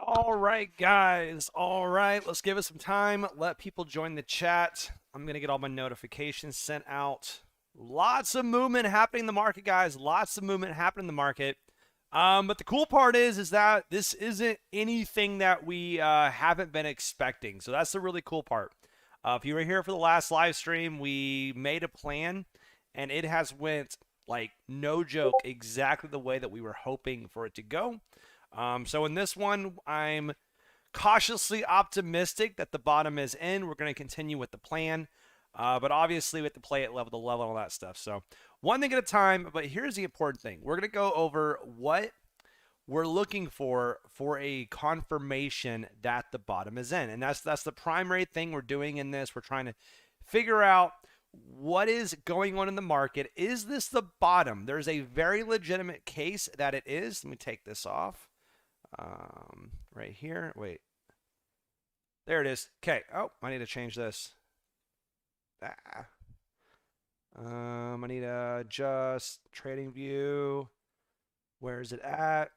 All right, guys. All right, let's give it some time. Let people join the chat. I'm going to get all my notifications sent out. Lots of movement happening in the market, guys. Lots of movement happening in the market. But the cool part is that this isn't anything that we haven't been expecting. So that's the really cool part. If you were here for the last live stream, we made a plan, and it has went like no joke exactly the way that we were hoping for it to go. So in this one, I'm cautiously optimistic that the bottom is in. We're going to continue with the plan, but obviously we have to play it level to level and all that stuff. So one thing at a time, but here's the important thing. We're going to go over what we're looking for a confirmation that the bottom is in. And that's the primary thing we're doing in this. We're trying to figure out what is going on in the market. Is this the bottom? There's a very legitimate case that it is. Let me take this off. Right here. Wait. There it is. Okay. Oh, I need to change this. I need to adjust trading view. Where is it at?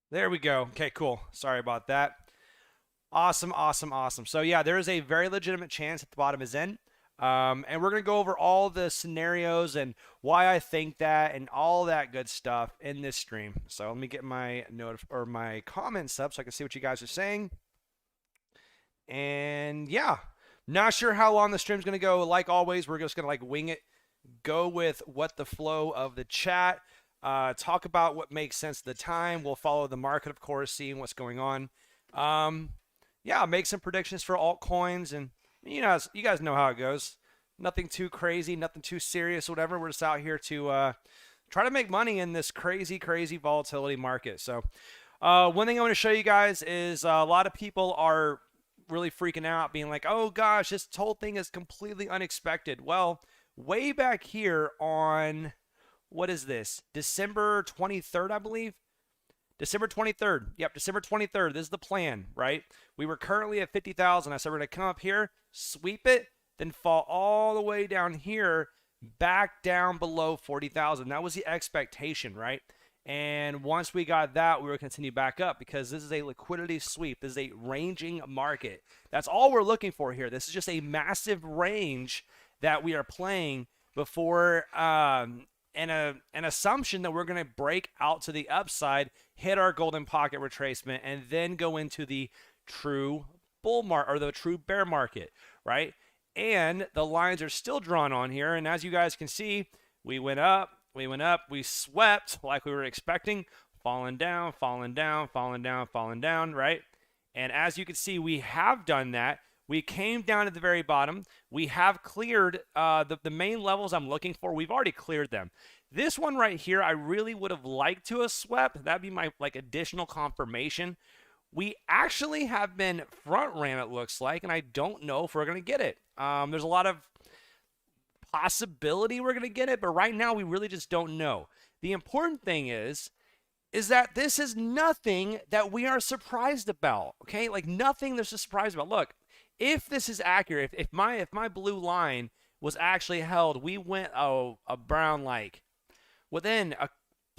There we go. Okay, cool. Sorry about that. Awesome. So yeah, there is a very legitimate chance that the bottom is in. And we're going to go over all the scenarios and why I think that and all that good stuff in this stream. So let me get my my comments up so I can see what you guys are saying. And yeah, not sure how long the stream's going to go. Like always, we're just going to like wing it, go with what the flow of the chat, talk about what makes sense at the time. We'll follow the market, of course, seeing what's going on. Yeah, make some predictions for altcoins, and you guys know how it goes. Nothing too crazy, nothing too serious, whatever. We're just out here to try to make money in this crazy volatility market. So one thing I want to show you guys is a lot of people are really freaking out, being like, oh gosh, this whole thing is completely unexpected. Well, way back here on, what is this, December 23rd, I believe. December 23rd. Yep, December 23rd. This is the plan, right? We were currently at 50,000. I said we're going to come up here, sweep it, then fall all the way down here, back down below 40,000. That was the expectation, right? And once we got that, we were going to continue back up because this is a liquidity sweep. This is a ranging market. That's all we're looking for here. This is just a massive range that we are playing before an assumption that we're going to break out to the upside, hit our golden pocket retracement, and then go into the true bull market or the true bear market, right? And the lines are still drawn on here. And as you guys can see, we went up, we swept like we were expecting, falling down, right? And as you can see, we have done that. We came down at the very bottom. We have cleared the main levels I'm looking for. We've already cleared them. This one right here, I really would have liked to have swept. That'd be my like additional confirmation. We actually have been front ran, it looks like, and I don't know if we're going to get it. There's a lot of possibility we're going to get it, but right now we really just don't know. The important thing is that this is nothing that we are surprised about, okay? Like nothing there's a surprise about. Look, if this is accurate, if my blue line was actually held, we went a brown like within a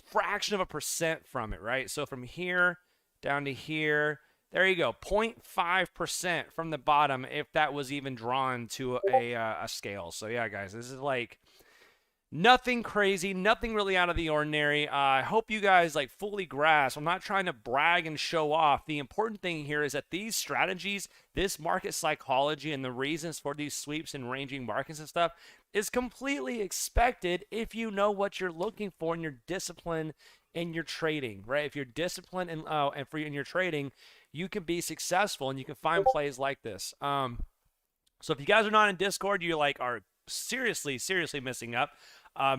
fraction of a percent from it, right? So from here down to here, there you go, 0.5% from the bottom if that was even drawn to a scale. So yeah, guys, this is like nothing crazy, nothing really out of the ordinary. I hope you guys like fully grasp. I'm not trying to brag and show off. The important thing here is that these strategies, this market psychology and the reasons for these sweeps and ranging markets and stuff is completely expected if you know what you're looking for and you're disciplined in your trading, right? If you're disciplined in your trading, you can be successful and you can find plays like this. So if you guys are not in Discord, you like are seriously missing out. I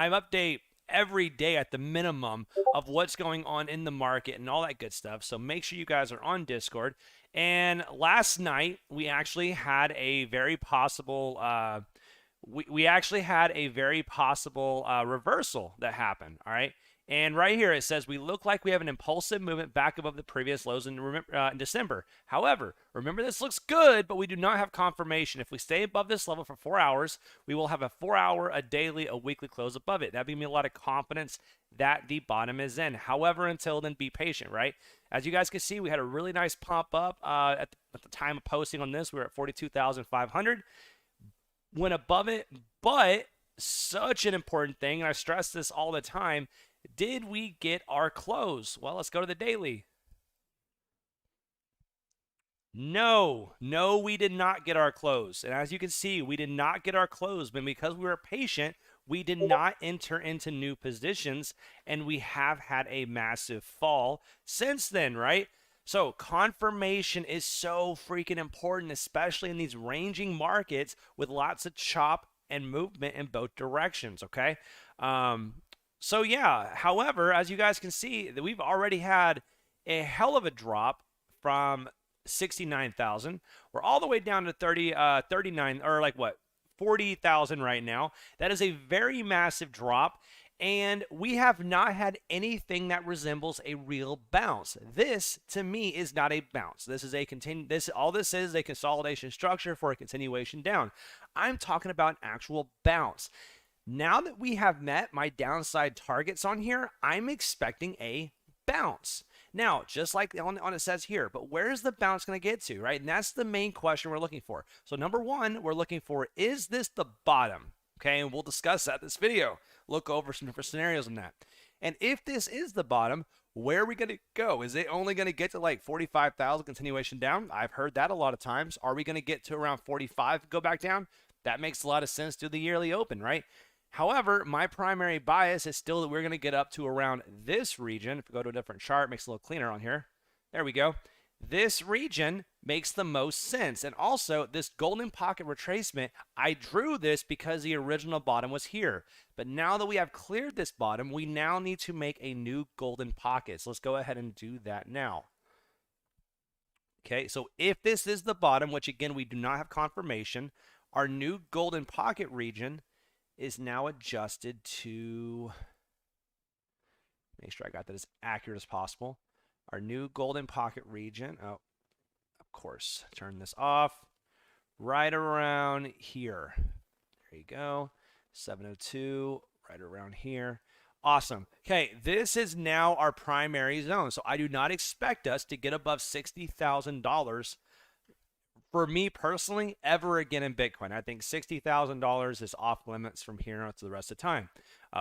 update every day at the minimum of what's going on in the market and all that good stuff. So make sure you guys are on Discord. And last night we actually had a very possible we actually had a very possible reversal that happened. All right. And right here it says we look like we have an impulsive movement back above the previous lows in December. However, remember this looks good, but we do not have confirmation. If we stay above this level for 4 hours, we will have a 4-hour, a daily, a weekly close above it. That gives me a lot of confidence that the bottom is in. However, until then, be patient, right? As you guys can see, we had a really nice pump up at the time of posting on this. We were at 42,500. Went above it, but such an important thing, and I stress this all the time, did we get our close? Well, let's go to the daily. No, we did not get our close. And as you can see, we did not get our close, but because we were patient, we did not enter into new positions, and we have had a massive fall since then, right? So confirmation is so freaking important, especially in these ranging markets with lots of chop and movement in both directions, okay? So yeah, however, as you guys can see, that we've already had a hell of a drop from 69,000. We're all the way down to 39, or like what, 40,000 right now. That is a very massive drop, and we have not had anything that resembles a real bounce. This, to me, is not a bounce. This is all this is a consolidation structure for a continuation down. I'm talking about an actual bounce. Now that we have met my downside targets on here, I'm expecting a bounce. Now, just like on it says here, but where is the bounce going to get to, right? And that's the main question we're looking for. So number one, we're looking for, is this the bottom? Okay, and we'll discuss that in this video. Look over some different scenarios on that. And if this is the bottom, where are we going to go? Is it only going to get to like 45,000 continuation down? I've heard that a lot of times. Are we going to get to around 45, go back down? That makes a lot of sense to the yearly open, right? However, my primary bias is still that we're going to get up to around this region. If we go to a different chart, it makes it a little cleaner on here. There we go. This region makes the most sense. And also, this golden pocket retracement, I drew this because the original bottom was here. But now that we have cleared this bottom, we now need to make a new golden pocket. So let's go ahead and do that now. Okay, so if this is the bottom, which again, we do not have confirmation, our new golden pocket region is now adjusted to, make sure I got that as accurate as possible. Our new golden pocket region, oh, of course, turn this off, right around here. There you go, 702, right around here. Awesome. Okay, this is now our primary zone. So I do not expect us to get above $60,000 for me personally, ever again in Bitcoin. I think $60,000 is off limits from here on to the rest of the time.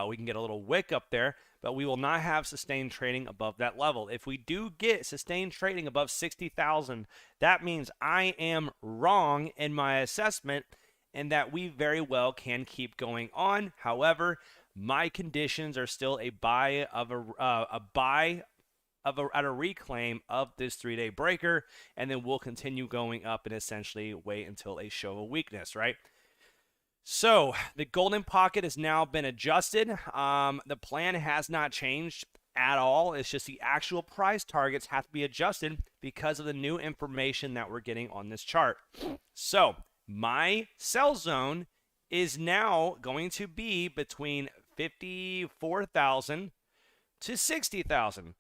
We can get a little wick up there, but we will not have sustained trading above that level. If we do get sustained trading above 60,000, that means I am wrong in my assessment and that we very well can keep going on. However, my conditions are still a buy at a reclaim of this 3-day breaker, and then we'll continue going up and essentially wait until a show of weakness, right? So the golden pocket has now been adjusted. The plan has not changed at all. It's just the actual price targets have to be adjusted because of the new information that we're getting on this chart. So my sell zone is now going to be between 54,000 to 60,000.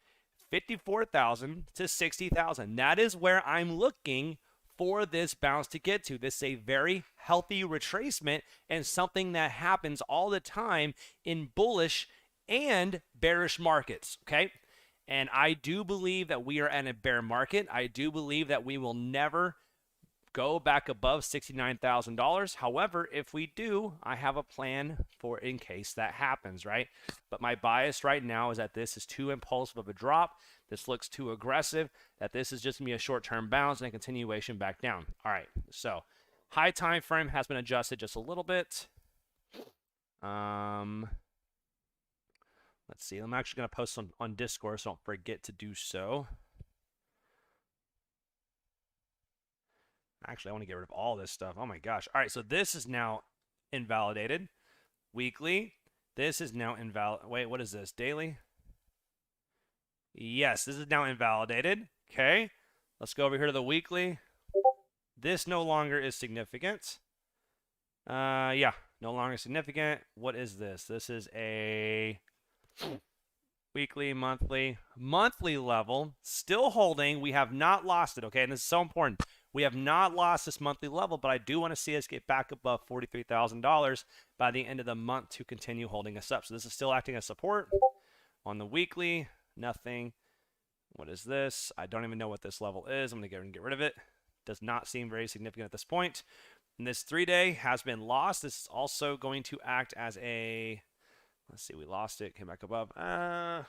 54,000 to 60,000. That is where I'm looking for this bounce to get to. This is a very healthy retracement and something that happens all the time in bullish and bearish markets, okay? And I do believe that we are in a bear market. I do believe that we will never go back above $69,000. However, if we do, I have a plan for in case that happens, right? But my bias right now is that this is too impulsive of a drop. This looks too aggressive, that this is just going to be a short-term bounce and a continuation back down. All right, so high time frame has been adjusted just a little bit. Let's see. I'm actually going to post on Discord, so don't forget to do so. Actually, I want to get rid of all this stuff. Oh my gosh. All right, so this is now invalidated. Weekly. This is now invalid. Wait, what is this? Daily? Yes, this is now invalidated. Okay. Let's go over here to the weekly. This no longer is significant. Yeah. No longer significant. What is this? This is a weekly, monthly level. Still holding. We have not lost it, okay? And this is so important. We have not lost this monthly level, but I do want to see us get back above $43,000 by the end of the month to continue holding us up. So this is still acting as support. On the weekly, nothing. What is this? I don't even know what this level is. I'm going to get rid of it. Does not seem very significant at this point. And this 3-day has been lost. This is also going to act as a, let's see, we lost it, came back above. I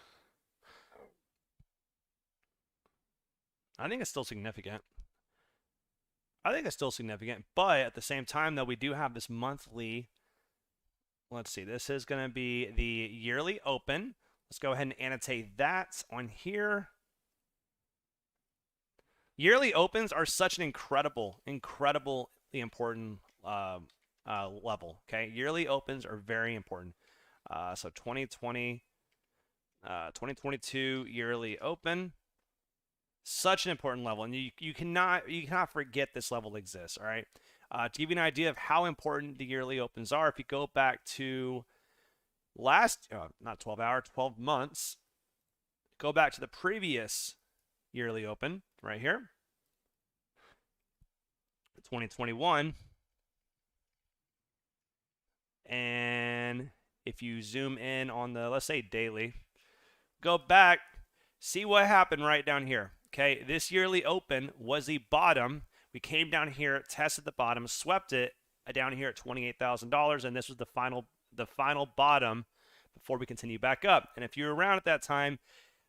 think it's still significant. But at the same time, though, we do have this monthly. Let's see, this is going to be the yearly open. Let's go ahead and annotate that on here. Yearly opens are such an incredibly important level, okay? Yearly opens are very important. So 2022 yearly open, such an important level, and you cannot forget this level exists, all right? To give you an idea of how important the yearly opens are, if you go back to not 12 hours, 12 months, go back to the previous yearly open right here, 2021, and if you zoom in on the, let's say, daily, go back, see what happened right down here. Okay, this yearly open was the bottom. We came down here, tested the bottom, swept it down here at $28,000, and this was the final bottom before we continue back up. And if you're around at that time,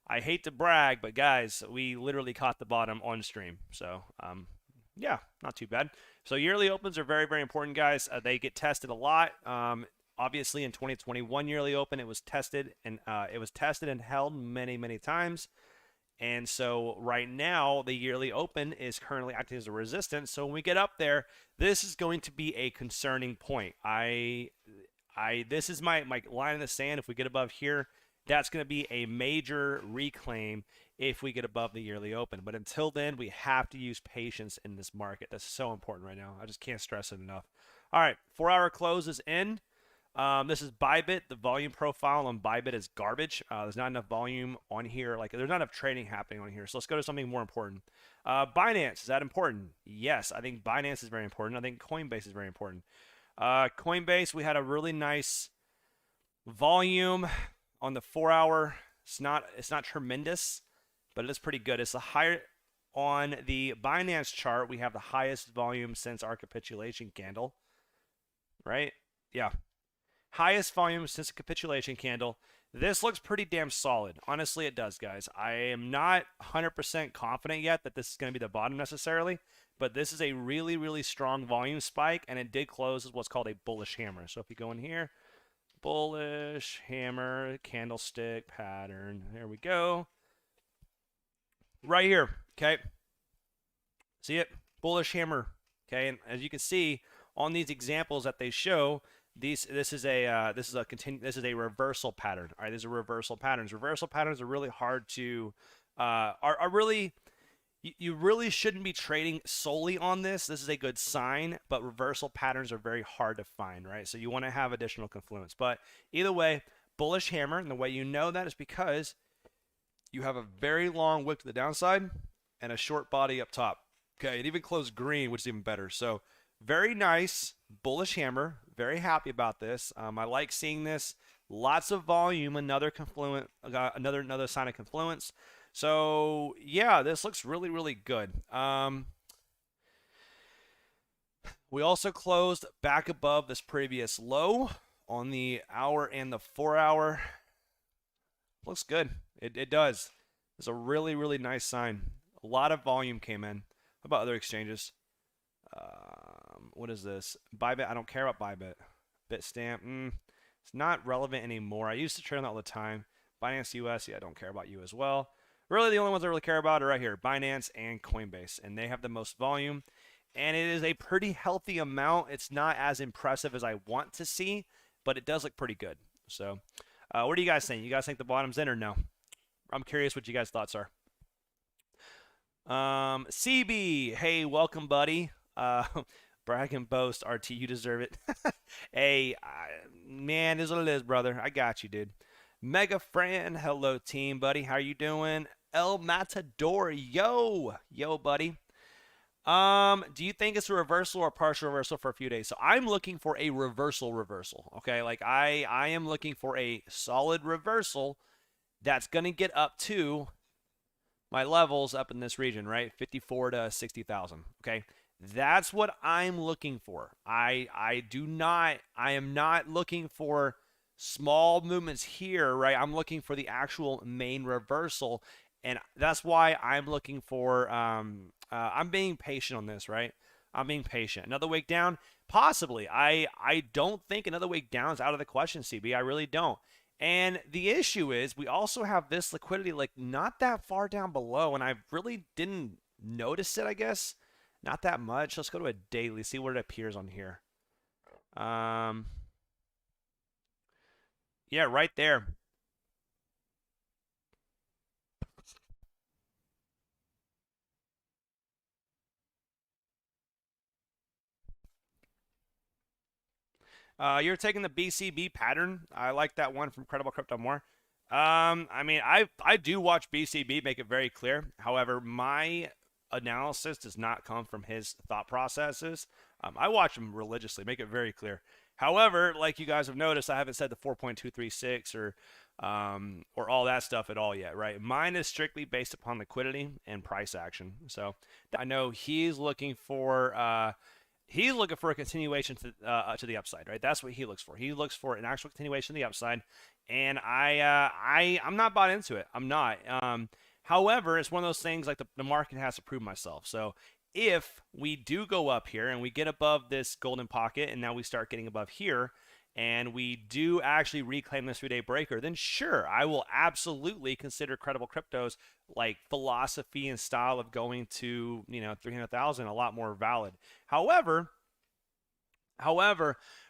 I hate to brag, but guys, we literally caught the bottom on stream. So, yeah, not too bad. So yearly opens are very, very important, guys. They get tested a lot. Obviously, in 2021 yearly open, it was tested and held many, many times. And so right now, the yearly open is currently acting as a resistance. So when we get up there, this is going to be a concerning point. This is my line in the sand. If we get above here, that's going to be a major reclaim if we get above the yearly open. But until then, we have to use patience in this market. That's so important right now. I just can't stress it enough. All right, 4-hour close is in. This is Bybit. The volume profile on Bybit is garbage. There's not enough volume on here. There's not enough trading happening on here. So let's go to something more important. Binance, is that important? Yes, I think Binance is very important. I think Coinbase is very important. Coinbase, we had a really nice volume on the 4-hour. It's not tremendous, but it is pretty good. It's the higher on the Binance chart. We have the highest volume since our capitulation candle, right? Yeah. Highest volume since a capitulation candle. This looks pretty damn solid. Honestly, it does, guys. I am not 100% confident yet that this is going to be the bottom necessarily, but this is a really, really strong volume spike, and it did close as what's called a bullish hammer. So if you go in here, bullish hammer, candlestick pattern. There we go. Right here, okay? See it? Bullish hammer, okay? And as you can see on these examples that they show, this is a reversal pattern. All right, these are reversal patterns. Reversal patterns are really hard to you really shouldn't be trading solely on this. This is a good sign, but reversal patterns are very hard to find, right? So you want to have additional confluence. But either way, bullish hammer, and the way you know that is because you have a very long wick to the downside and a short body up top. Okay, it even closed green, which is even better. So very nice bullish hammer. Very happy about this. I like seeing this. Lots of volume. Another confluent. Another sign of confluence. So yeah, this looks really, really good. We also closed back above this previous low on the hour and the 4-hour. Looks good. It does. It's a really, really nice sign. A lot of volume came in. How about other exchanges? What is this? Bybit. I don't care about Bybit. Bitstamp. It's not relevant anymore. I used to trade on that all the time. Binance US. Yeah, I don't care about you as well. Really, the only ones I really care about are right here, Binance and Coinbase, and they have the most volume, and it is a pretty healthy amount. It's not as impressive as I want to see, but it does look pretty good. So, what do you guys think? You guys think the bottom's in or no? I'm curious what you guys' thoughts are. CB, hey, welcome, buddy. Brag and boast, RT, you deserve it. Hey, man, this is what it is, brother. I got you, dude. Mega Fran, hello, team, buddy. How you doing? El Matador, yo, buddy. Do you think it's a reversal or partial reversal for a few days? So I'm looking for a reversal. Okay, like I am looking for a solid reversal that's gonna get up to my levels up in this region, right? 54 to 60,000. Okay. That's what I'm looking for. I am not looking for small movements here, right? I'm looking for the actual main reversal, and that's why I'm looking for I'm being patient on this, right? I'm being patient. Another week down, possibly. I don't think another week down is out of the question, CB. I really don't. And the issue is we also have this liquidity like not that far down below, and I really didn't notice it, I guess. Not that much. Let's go to a daily, see what it appears on here. Yeah, right there. You're taking the BCB pattern. I like that one from Credible Crypto more. I mean, I do watch BCB, make it very clear. However, my analysis does not come from his thought processes. I watch him religiously, make it very clear. However, like you guys have noticed, I haven't said the 4.236 or all that stuff at all yet, right? Mine is strictly based upon liquidity and price action. So I know he's looking for a continuation to the upside, right? That's what he looks for. He looks for an actual continuation to the upside, and I'm not bought into it. I'm not. However, it's one of those things like the market has to prove myself. So if we do go up here and we get above this golden pocket, and now we start getting above here, and we do actually reclaim this 3-day breaker, then sure, I will absolutely consider Credible Crypto's like philosophy and style of going to 300,000 a lot more valid. However,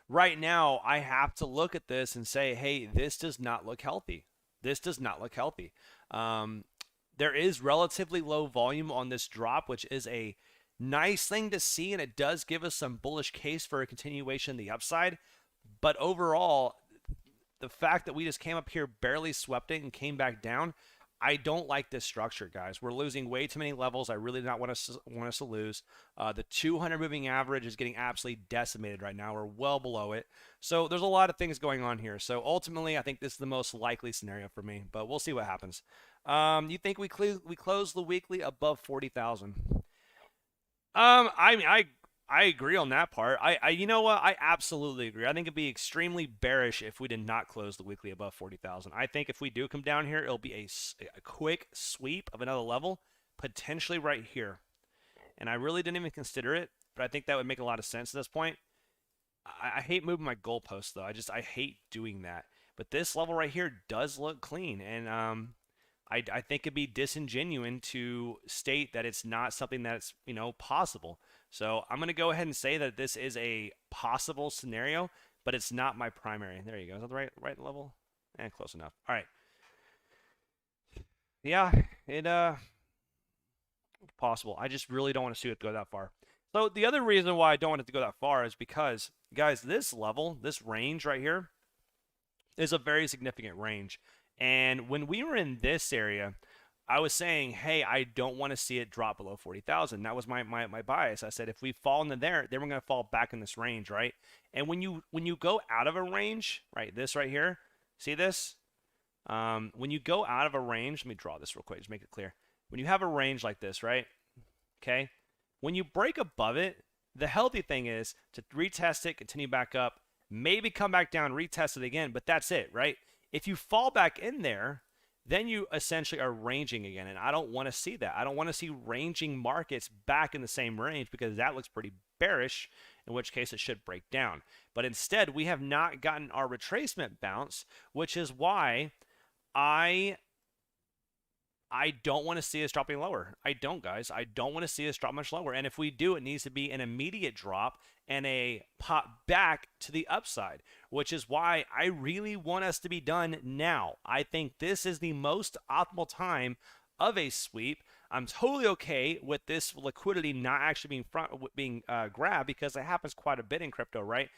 right now I have to look at this and say, hey, this does not look healthy. This does not look healthy. There is relatively low volume on this drop, which is a nice thing to see, and it does give us some bullish case for a continuation in the upside. But overall, the fact that we just came up here, barely swept it, and came back down, I don't like this structure, guys. We're losing way too many levels. I really do not want us to lose. The 200 moving average is getting absolutely decimated right now. We're well below it. So there's a lot of things going on here. So ultimately, I think this is the most likely scenario for me, but we'll see what happens. You think we close the weekly above 40,000? I mean, I agree on that part. You know what? I absolutely agree. I think it'd be extremely bearish if we did not close the weekly above 40,000. I think if we do come down here, it'll be a quick sweep of another level, potentially right here. And I really didn't even consider it, but I think that would make a lot of sense at this point. I hate moving my goalposts, though. I hate doing that. But this level right here does look clean, and I think it'd be disingenuous to state that it's not something that's possible. So I'm going to go ahead and say that this is a possible scenario, but it's not my primary. There you go. Is that the right level? And close enough. All right. Yeah, it's possible. I just really don't want to see it go that far. So the other reason why I don't want it to go that far is because, guys, this level, this range right here, is a very significant range. And when we were in this area, I was saying, hey, I don't want to see it drop below 40,000. That was my bias. I said, if we fall into there, then we're going to fall back in this range, right? And when you go out of a range, right, this right here, see this? When you go out of a range, let me draw this real quick, just make it clear. When you have a range like this, right, okay, when you break above it, the healthy thing is to retest it, continue back up, maybe come back down, retest it again, but that's it, right? If you fall back in there, then you essentially are ranging again, and I don't want to see that. I don't want to see ranging markets back in the same range because that looks pretty bearish, in which case it should break down. But instead, we have not gotten our retracement bounce, which is why I don't want to see us dropping lower. I don't, guys. I don't want to see us drop much lower. And if we do, it needs to be an immediate drop and a pop back to the upside, which is why I really want us to be done now. I think this is the most optimal time of a sweep. I'm totally okay with this liquidity not actually being grabbed, because it happens quite a bit in crypto, right?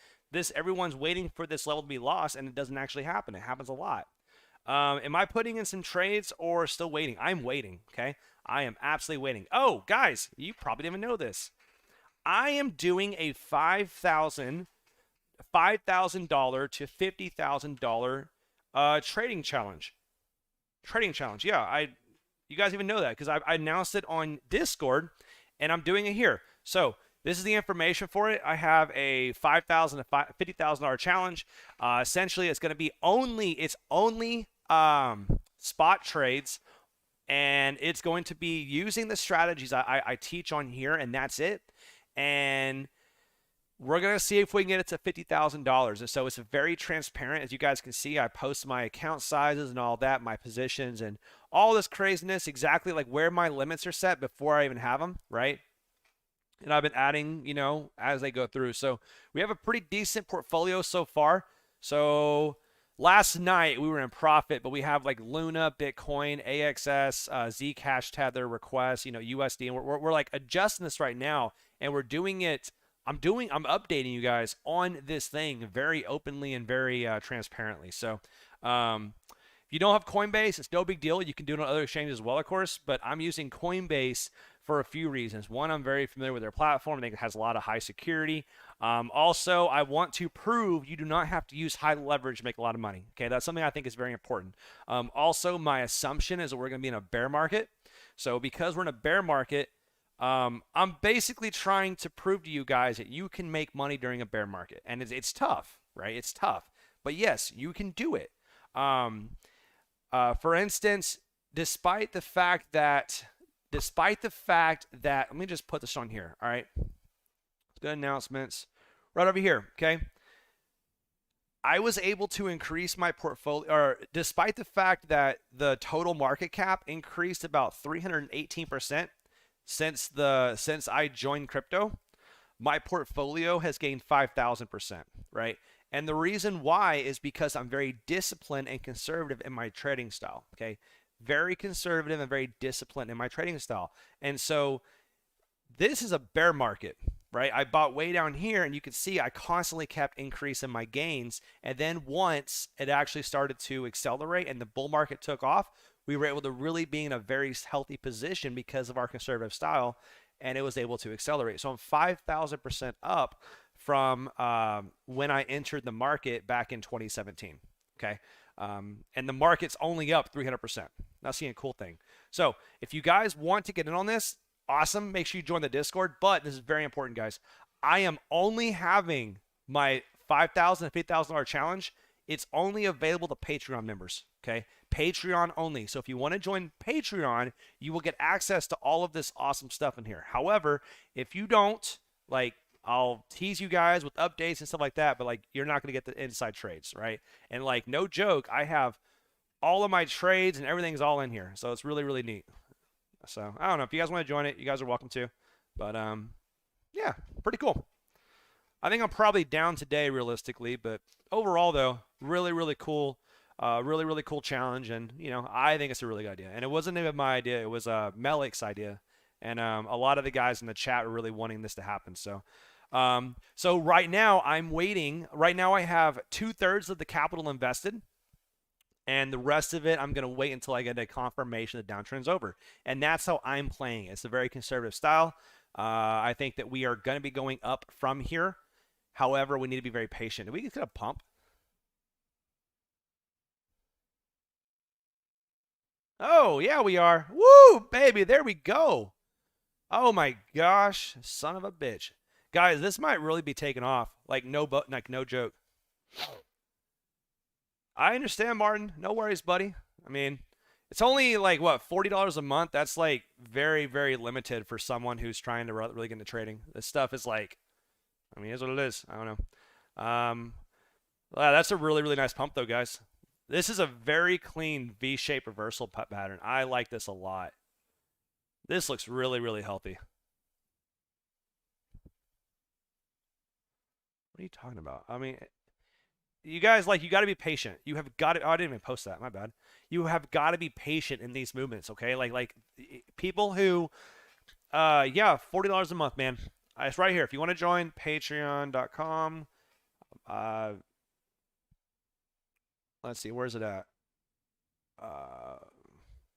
Everyone's waiting for this level to be lost, and it doesn't actually happen. It happens a lot. Am I putting in some trades or still waiting? I'm waiting, okay? I am absolutely waiting. Oh, guys, you probably didn't even know this. I am doing a $5,000 to $50,000 trading challenge. Yeah, you guys even know that because I announced it on Discord, and I'm doing it here. So this is the information for it. I have a $5,000 to $50,000 challenge. Essentially, it's going to be only spot trades, and it's going to be using the strategies I teach on here, and that's it. And we're going to see if we can get it to $50,000. And so it's very transparent. As you guys can see, I post my account sizes and all that, my positions, and all this craziness, exactly like where my limits are set before I even have them, right? And I've been adding, as they go through. So we have a pretty decent portfolio so far. So last night we were in profit, but we have like Luna, Bitcoin, AXS, Zcash Tether requests, USD, and we're like adjusting this right now, and we're doing it. I'm updating you guys on this thing very openly and very transparently. So if you don't have Coinbase, it's no big deal. You can do it on other exchanges as well, of course, but I'm using Coinbase for a few reasons. One, I'm very familiar with their platform. I think it has a lot of high security. Also, I want to prove you do not have to use high leverage to make a lot of money. Okay, that's something I think is very important. Also, my assumption is that we're going to be in a bear market. So because we're in a bear market, I'm basically trying to prove to you guys that you can make money during a bear market. And it's tough, right? It's tough. But yes, you can do it. For instance, despite the fact that, let me just put this on here, all right? Good announcements. Right over here, okay? I was able to increase my portfolio, or despite the fact that the total market cap increased about 318%, since I joined crypto, my portfolio has gained 5,000%, right? And the reason why is because I'm very disciplined and conservative in my trading style, okay? Very conservative and very disciplined in my trading style. And so this is a bear market, right? I bought way down here, and you can see I constantly kept increasing my gains. And then once it actually started to accelerate and the bull market took off, we were able to really be in a very healthy position because of our conservative style, and it was able to accelerate. So I'm 5,000% up from when I entered the market back in 2017, okay? And the market's only up 300%. That's the cool thing. So if you guys want to get in on this, awesome. Make sure you join the Discord. But this is very important, guys. I am only having my $5,000 to $50,000 challenge. It's only available to Patreon members, okay? Patreon only. So if you want to join Patreon, you will get access to all of this awesome stuff in here. However, if you don't, I'll tease you guys with updates and stuff like that, but you're not going to get the inside trades, right? And no joke, I have all of my trades and everything's all in here. So it's really, really neat. So I don't know if you guys want to join it, you guys are welcome to. But yeah, pretty cool. I think I'm probably down today realistically, but overall though, really, really cool. Really, really cool challenge, and I think it's a really good idea. And it wasn't even my idea; it was Melik's idea, and a lot of the guys in the chat were really wanting this to happen. So, so right now I'm waiting. Right now I have 2/3 of the capital invested, and the rest of it I'm gonna wait until I get a confirmation the downtrend's over. And that's how I'm playing. It's a very conservative style. I think that we are gonna be going up from here. However, we need to be very patient. Did we get a pump? Oh, yeah, we are. Woo, baby, there we go. Oh my gosh, son of a bitch. Guys, this might really be taking off. No joke. I understand, Martin. No worries, buddy. I mean, it's only what, $40 a month? That's very, very limited for someone who's trying to really get into trading. This stuff is here's what it is. I don't know. Wow, that's a really, really nice pump though, guys. This is a very clean V-shaped reversal pattern. I like this a lot. This looks really, really healthy. What are you talking about? I mean, you guys, you got to be patient. You have got to, oh, I didn't even post that. My bad. you have got to be patient in these movements, okay? Like people who yeah, $40 a month, man. It's right here. If you want to join, patreon.com. Let's see, where's it at?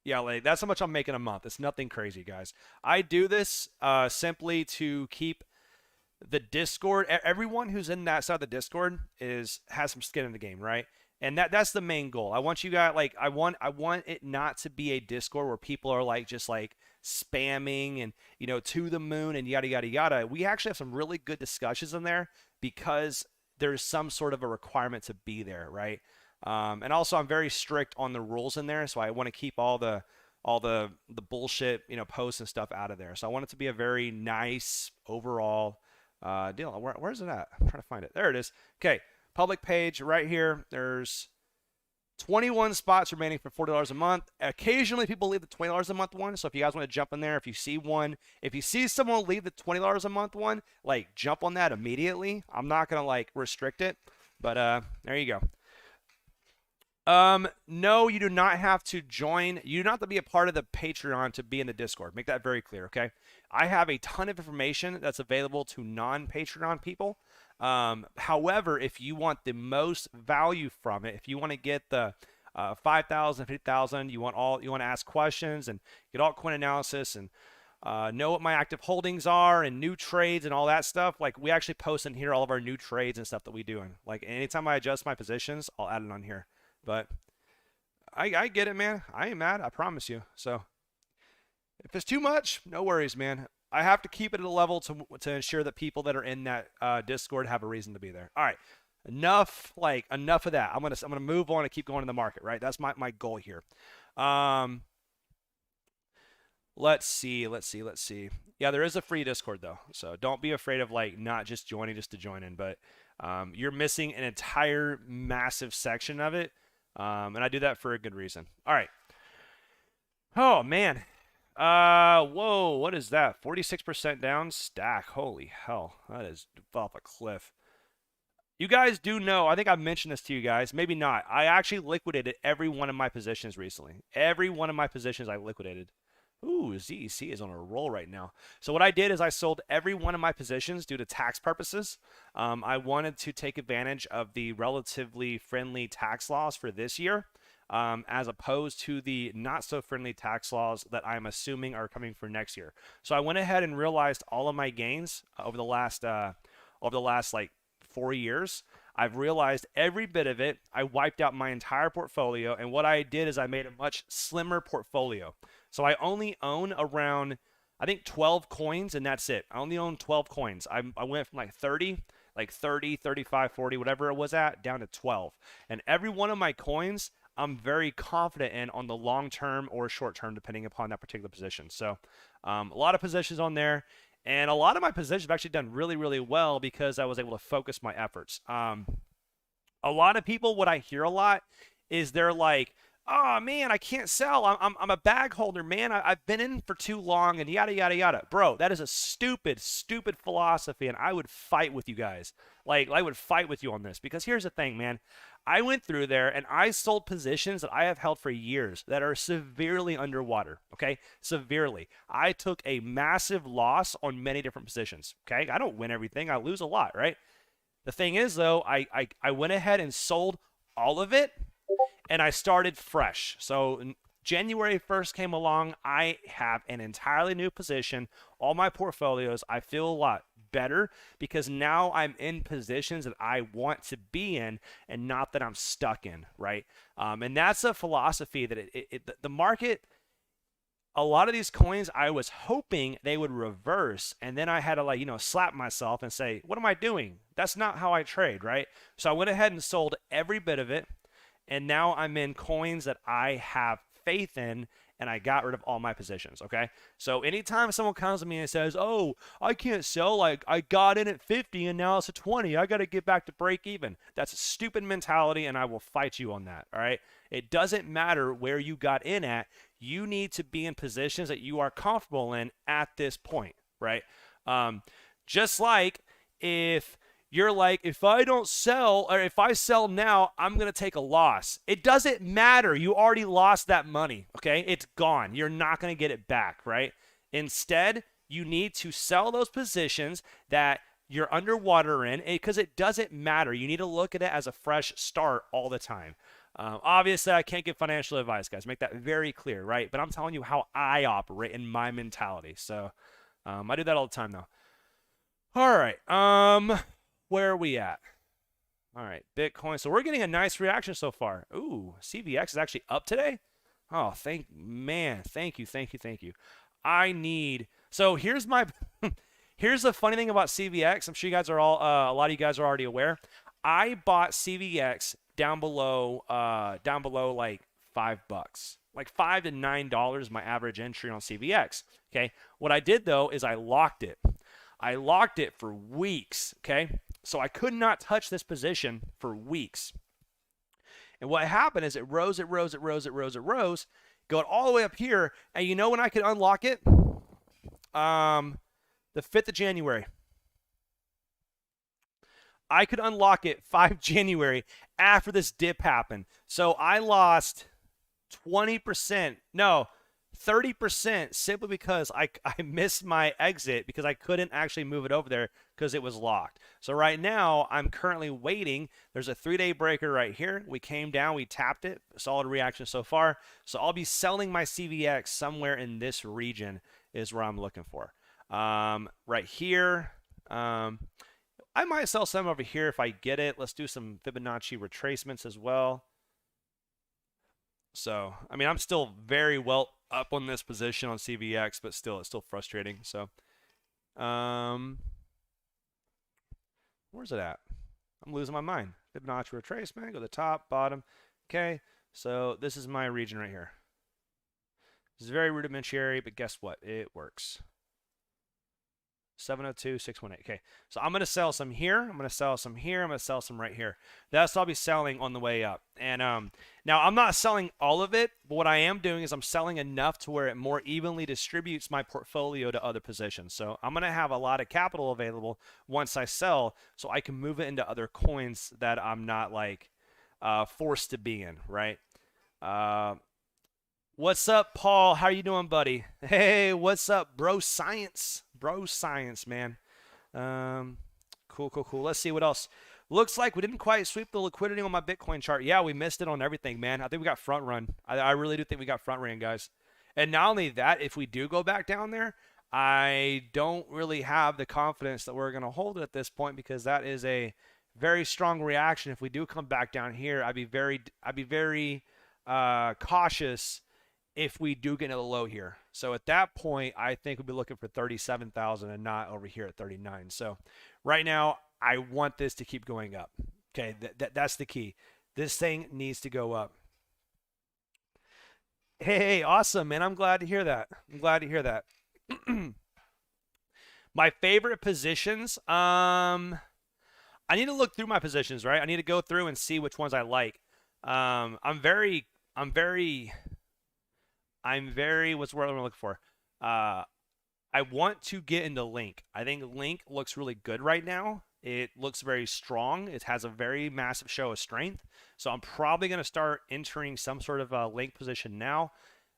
Yeah, like that's how much I'm making a month. It's nothing crazy, guys. I do this simply to keep the Discord. Everyone who's in that side of the Discord has some skin in the game, right? And that's the main goal. I want you guys like I want it not to be a Discord where people are like just like spamming and to the moon and yada yada yada. We actually have some really good discussions in there because there's some sort of a requirement to be there, right? And also I'm very strict on the rules in there, so I want to keep all the bullshit posts and stuff out of there. So I want it to be a very nice overall deal. Where's it at? I'm trying to find it. There it is. Okay, public page right here. There's 21 spots remaining for $40 a month. Occasionally people leave the $20 a month one. So if you guys want to jump in there, if you see someone leave the $20 a month one, like jump on that immediately. I'm not gonna like restrict it, but there you go. No, you do not have to join. You do not have to be a part of the Patreon to be in the Discord. Make that very clear, okay? I have a ton of information that's available to non-Patreon people. However, if you want the most value from it, if you want to get the 5,000, 50,000, you want to ask questions and get altcoin analysis and know what my active holdings are and new trades and all that stuff. Like we actually post in here all of our new trades and stuff that we do. And like anytime I adjust my positions, I'll add it on here. But I get it, man. I ain't mad. I promise you. So if it's too much, no worries, man. I have to keep it at a level to ensure that people that are in that Discord have a reason to be there. All right, enough of that. I'm gonna move on and keep going in the market. Right, that's my goal here. Let's see. Yeah, there is a free Discord though, so don't be afraid of like not just joining just to join in, but you're missing an entire massive section of it. And I do that for a good reason. All right. Oh, man. Whoa, what is that? 46% down stack. Holy hell. That is off a cliff. You guys do know, I think I've mentioned this to you guys. Maybe not. I actually liquidated every one of my positions recently. Every one of my positions I liquidated. Ooh, ZEC is on a roll right now. So what I did is I sold every one of my positions due to tax purposes. I wanted to take advantage of the relatively friendly tax laws for this year, as opposed to the not so friendly tax laws that I'm assuming are coming for next year. So I went ahead and realized all of my gains over the last like 4 years. I've realized every bit of it. I wiped out my entire portfolio, and what I did is I made a much slimmer portfolio. So I only own around, I think 12 coins, and that's it. I only own 12 coins. I went from like 30, 35, 40, whatever it was at, down to 12. And every one of my coins, I'm very confident in on the long term or short term, depending upon that particular position. So a lot of positions on there. And a lot of my positions have actually done really, really well because I was able to focus my efforts. A lot of people, what I hear a lot is they're like, oh man, I can't sell. I'm a bag holder, man. I've been in for too long and yada, yada, yada. Bro, that is a stupid, stupid philosophy. And I would fight with you guys. Like, I would fight with you on this because here's the thing, man. I went through there and I sold positions that I have held for years that are severely underwater, okay? Severely. I took a massive loss on many different positions, okay? I don't win everything. I lose a lot, right? The thing is, though, I went ahead and sold all of it and I started fresh. So January 1st came along. I have an entirely new position. All my portfolios, I feel a lot better because now I'm in positions that I want to be in and not that I'm stuck in, right? And that's a philosophy that the market, a lot of these coins, I was hoping they would reverse, and then I had to slap myself and say, what am I doing? That's not how I trade, right? So I went ahead and sold every bit of it, and now I'm in coins that I have faith in, and I got rid of all my positions, okay? So anytime someone comes to me and says, oh, I can't sell, like I got in at 50 and now it's at 20, I got to get back to break even. That's a stupid mentality, and I will fight you on that, all right? It doesn't matter where you got in at. You need to be in positions that you are comfortable in at this point, right? Just like if you're like, if I don't sell, or if I sell now, I'm going to take a loss. It doesn't matter. You already lost that money, okay? It's gone. You're not going to get it back, right? Instead, you need to sell those positions that you're underwater in, because it doesn't matter. You need to look at it as a fresh start all the time. Obviously, I can't give financial advice, guys. Make that very clear, right? But I'm telling you how I operate in my mentality. So I do that all the time, though. All right. Where are we at? All right, Bitcoin. So we're getting a nice reaction so far. Ooh, CVX is actually up today. Oh, thank you. I need. So here's my. Here's the funny thing about CVX. I'm sure you guys are all. A lot of you guys are already aware. I bought CVX down below like $5, like $5 to $9. My average entry on CVX. Okay. What I did though is I locked it. I locked it for weeks, okay? So I could not touch this position for weeks. And what happened is it rose, going all the way up here. And you know when I could unlock it? The 5th of January. I could unlock it 5 January after this dip happened. So I lost 20%. No, 30% simply because I missed my exit because I couldn't actually move it over there because it was locked. So right now I'm currently waiting. There's a 3-day breaker right here. We came down, we tapped it, solid reaction so far. So I'll be selling my CVX somewhere in this region is where I'm looking for. Right here. I might sell some over here if I get it. Let's do some Fibonacci retracements as well. So, I mean, I'm still very well up on this position on CVX, but still, it's still frustrating. So, where's it at? I'm losing my mind. Fibonacci retracement, go to the top, bottom. Okay, so this is my region right here. This is very rudimentary, but guess what? It works. 702, 618. Okay, so I'm going to sell some here. I'm going to sell some here. I'm going to sell some right here. That's what I'll be selling on the way up. And now I'm not selling all of it, but what I am doing is I'm selling enough to where it more evenly distributes my portfolio to other positions. So I'm going to have a lot of capital available once I sell so I can move it into other coins that I'm not like forced to be in, right? What's up, Paul? How you doing, buddy? Hey, what's up, bro? Science, man. Cool. Let's see what else. Looks like we didn't quite sweep the liquidity on my Bitcoin chart. Yeah, we missed it on everything, man. I think we got front run. I really do think we got front ran, guys. And not only that, if we do go back down there, I don't really have the confidence that we're going to hold it at this point because that is a very strong reaction. If we do come back down here, I'd be very cautious if we do get into the low here. So at that point, I think we'll be looking for 37,000 and not over here at 39. So right now, I want this to keep going up. Okay, that's the key. This thing needs to go up. Hey, awesome, man. I'm glad to hear that. My favorite positions, I need to look through my positions, right? I need to go through and see which ones I like. I'm very, what's the word I'm looking for? I want to get into Link. I think Link looks really good right now. It looks very strong. It has a very massive show of strength. So I'm probably going to start entering some sort of a Link position now.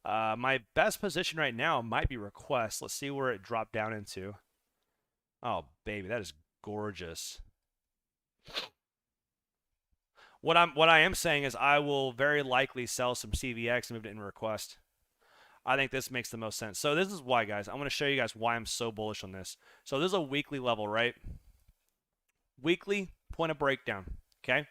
My best position right now might be Request. Let's see where it dropped down into. Oh, baby, that is gorgeous. What I am saying is I will very likely sell some CVX and move it in Request. I think this makes the most sense. So this is why, guys. I'm going to show you guys why I'm so bullish on this. So this is a weekly level, right? Weekly point of breakdown, okay?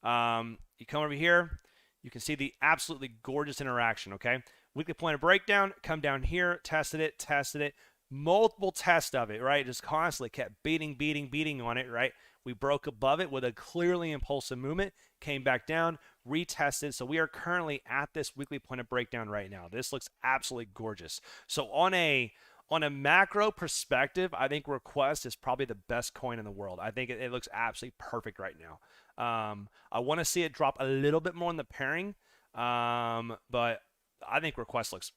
You come over here. You can see the absolutely gorgeous interaction, okay? Weekly point of breakdown. Come down here. Tested it. Multiple tests of it, right? Just constantly kept beating on it, right? We broke above it with a clearly impulsive movement, came back down, retested. So we are currently at this weekly point of breakdown right now. This looks absolutely gorgeous. So on a macro perspective, I think Request is probably the best coin in the world. I think it looks absolutely perfect right now. I want to see it drop a little bit more in the pairing, but I think Request looks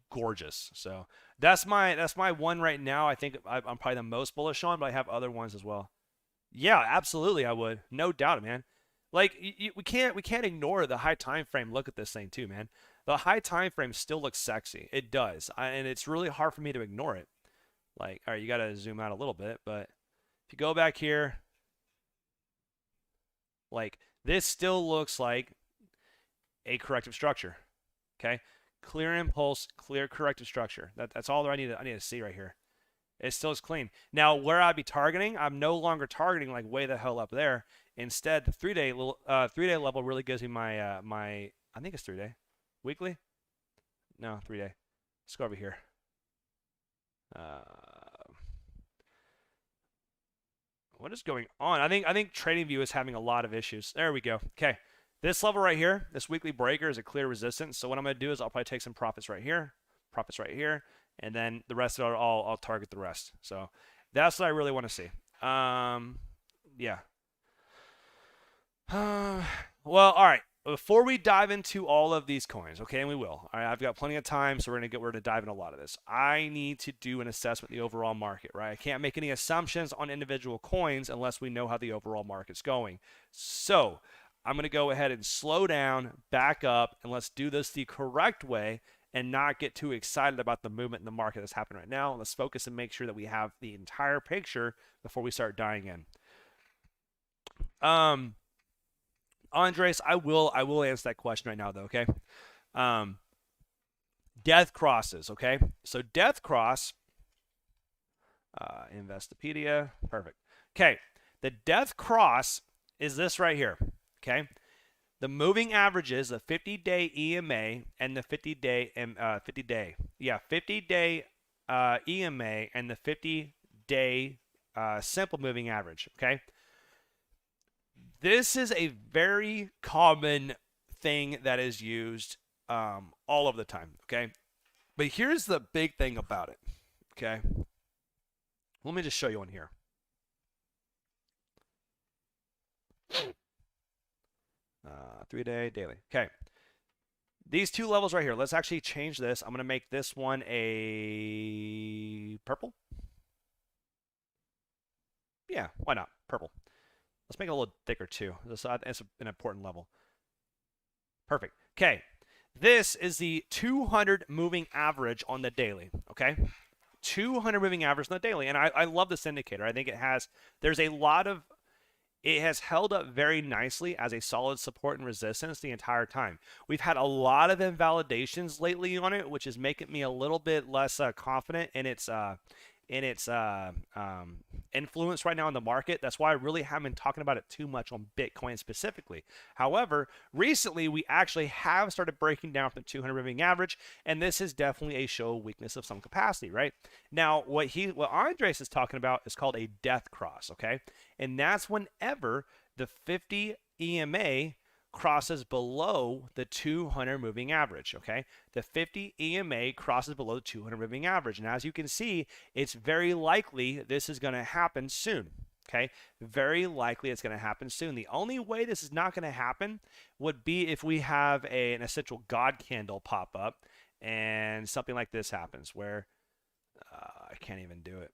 gorgeous. So that's my one right now. I think I'm probably the most bullish on, but I have other ones as well. Yeah, absolutely, I would. No doubt, man. Like we can't ignore the high time frame. Look at this thing too, man. The high time frame still looks sexy. It does, and it's really hard for me to ignore it. Like, all right, you got to zoom out a little bit, but if you go back here, like this still looks like a corrective structure. Okay, clear impulse, clear corrective structure. That's all I need to see right here. It still is clean. Now, where I'd be targeting, I'm no longer targeting like way the hell up there. Instead, the 3-day level really gives me my my I think it's 3-day, weekly. No, 3-day. Let's go over here. What is going on? I think TradingView is having a lot of issues. There we go. Okay, this level right here, this weekly breaker is a clear resistance. So what I'm gonna do is I'll probably take some profits right here, and then the rest of it, I'll target the rest. So that's what I really want to see. Yeah. Well, all right. Before we dive into all of these coins, okay, and we will. All right, I've got plenty of time, so we're gonna dive into a lot of this. I need to do an assessment of the overall market, right? I can't make any assumptions on individual coins unless we know how the overall market's going. So I'm gonna go ahead and slow down, back up, and let's do this the correct way and not get too excited about the movement in the market that's happening right now. Let's focus and make sure that we have the entire picture before we start diving in. Andres, I will answer that question right now, though, okay? Death crosses, okay? So death cross, Investopedia, perfect. Okay, the death cross is this right here, okay? The moving averages, the 50-day EMA and the 50-day EMA and the 50-day simple moving average, okay? This is a very common thing that is used all of the time, okay? But here's the big thing about it, okay? Let me just show you one here. 3-day, daily. Okay. These two levels right here, let's actually change this. I'm going to make this one a purple. Yeah, why not? Purple. Let's make it a little thicker too. It's an important level. Perfect. Okay. This is the 200 moving average on the daily. Okay. 200 moving average on the daily. And I love this indicator. I think it has held up very nicely as a solid support and resistance the entire time. We've had a lot of invalidations lately on it, which is making me a little bit less confident in its influence right now in the market. That's why I really haven't been talking about it too much on Bitcoin specifically. However, recently we actually have started breaking down from the 200 moving average, and this is definitely a show of weakness of some capacity, right? Now, what Andres is talking about is called a death cross, okay? And that's whenever the 50 EMA crosses below the 200 moving average, okay? The 50 EMA crosses below the 200 moving average. And as you can see, it's very likely this is going to happen soon, okay? Very likely it's going to happen soon. The only way this is not going to happen would be if we have an essential God candle pop up and something like this happens where I can't even do it.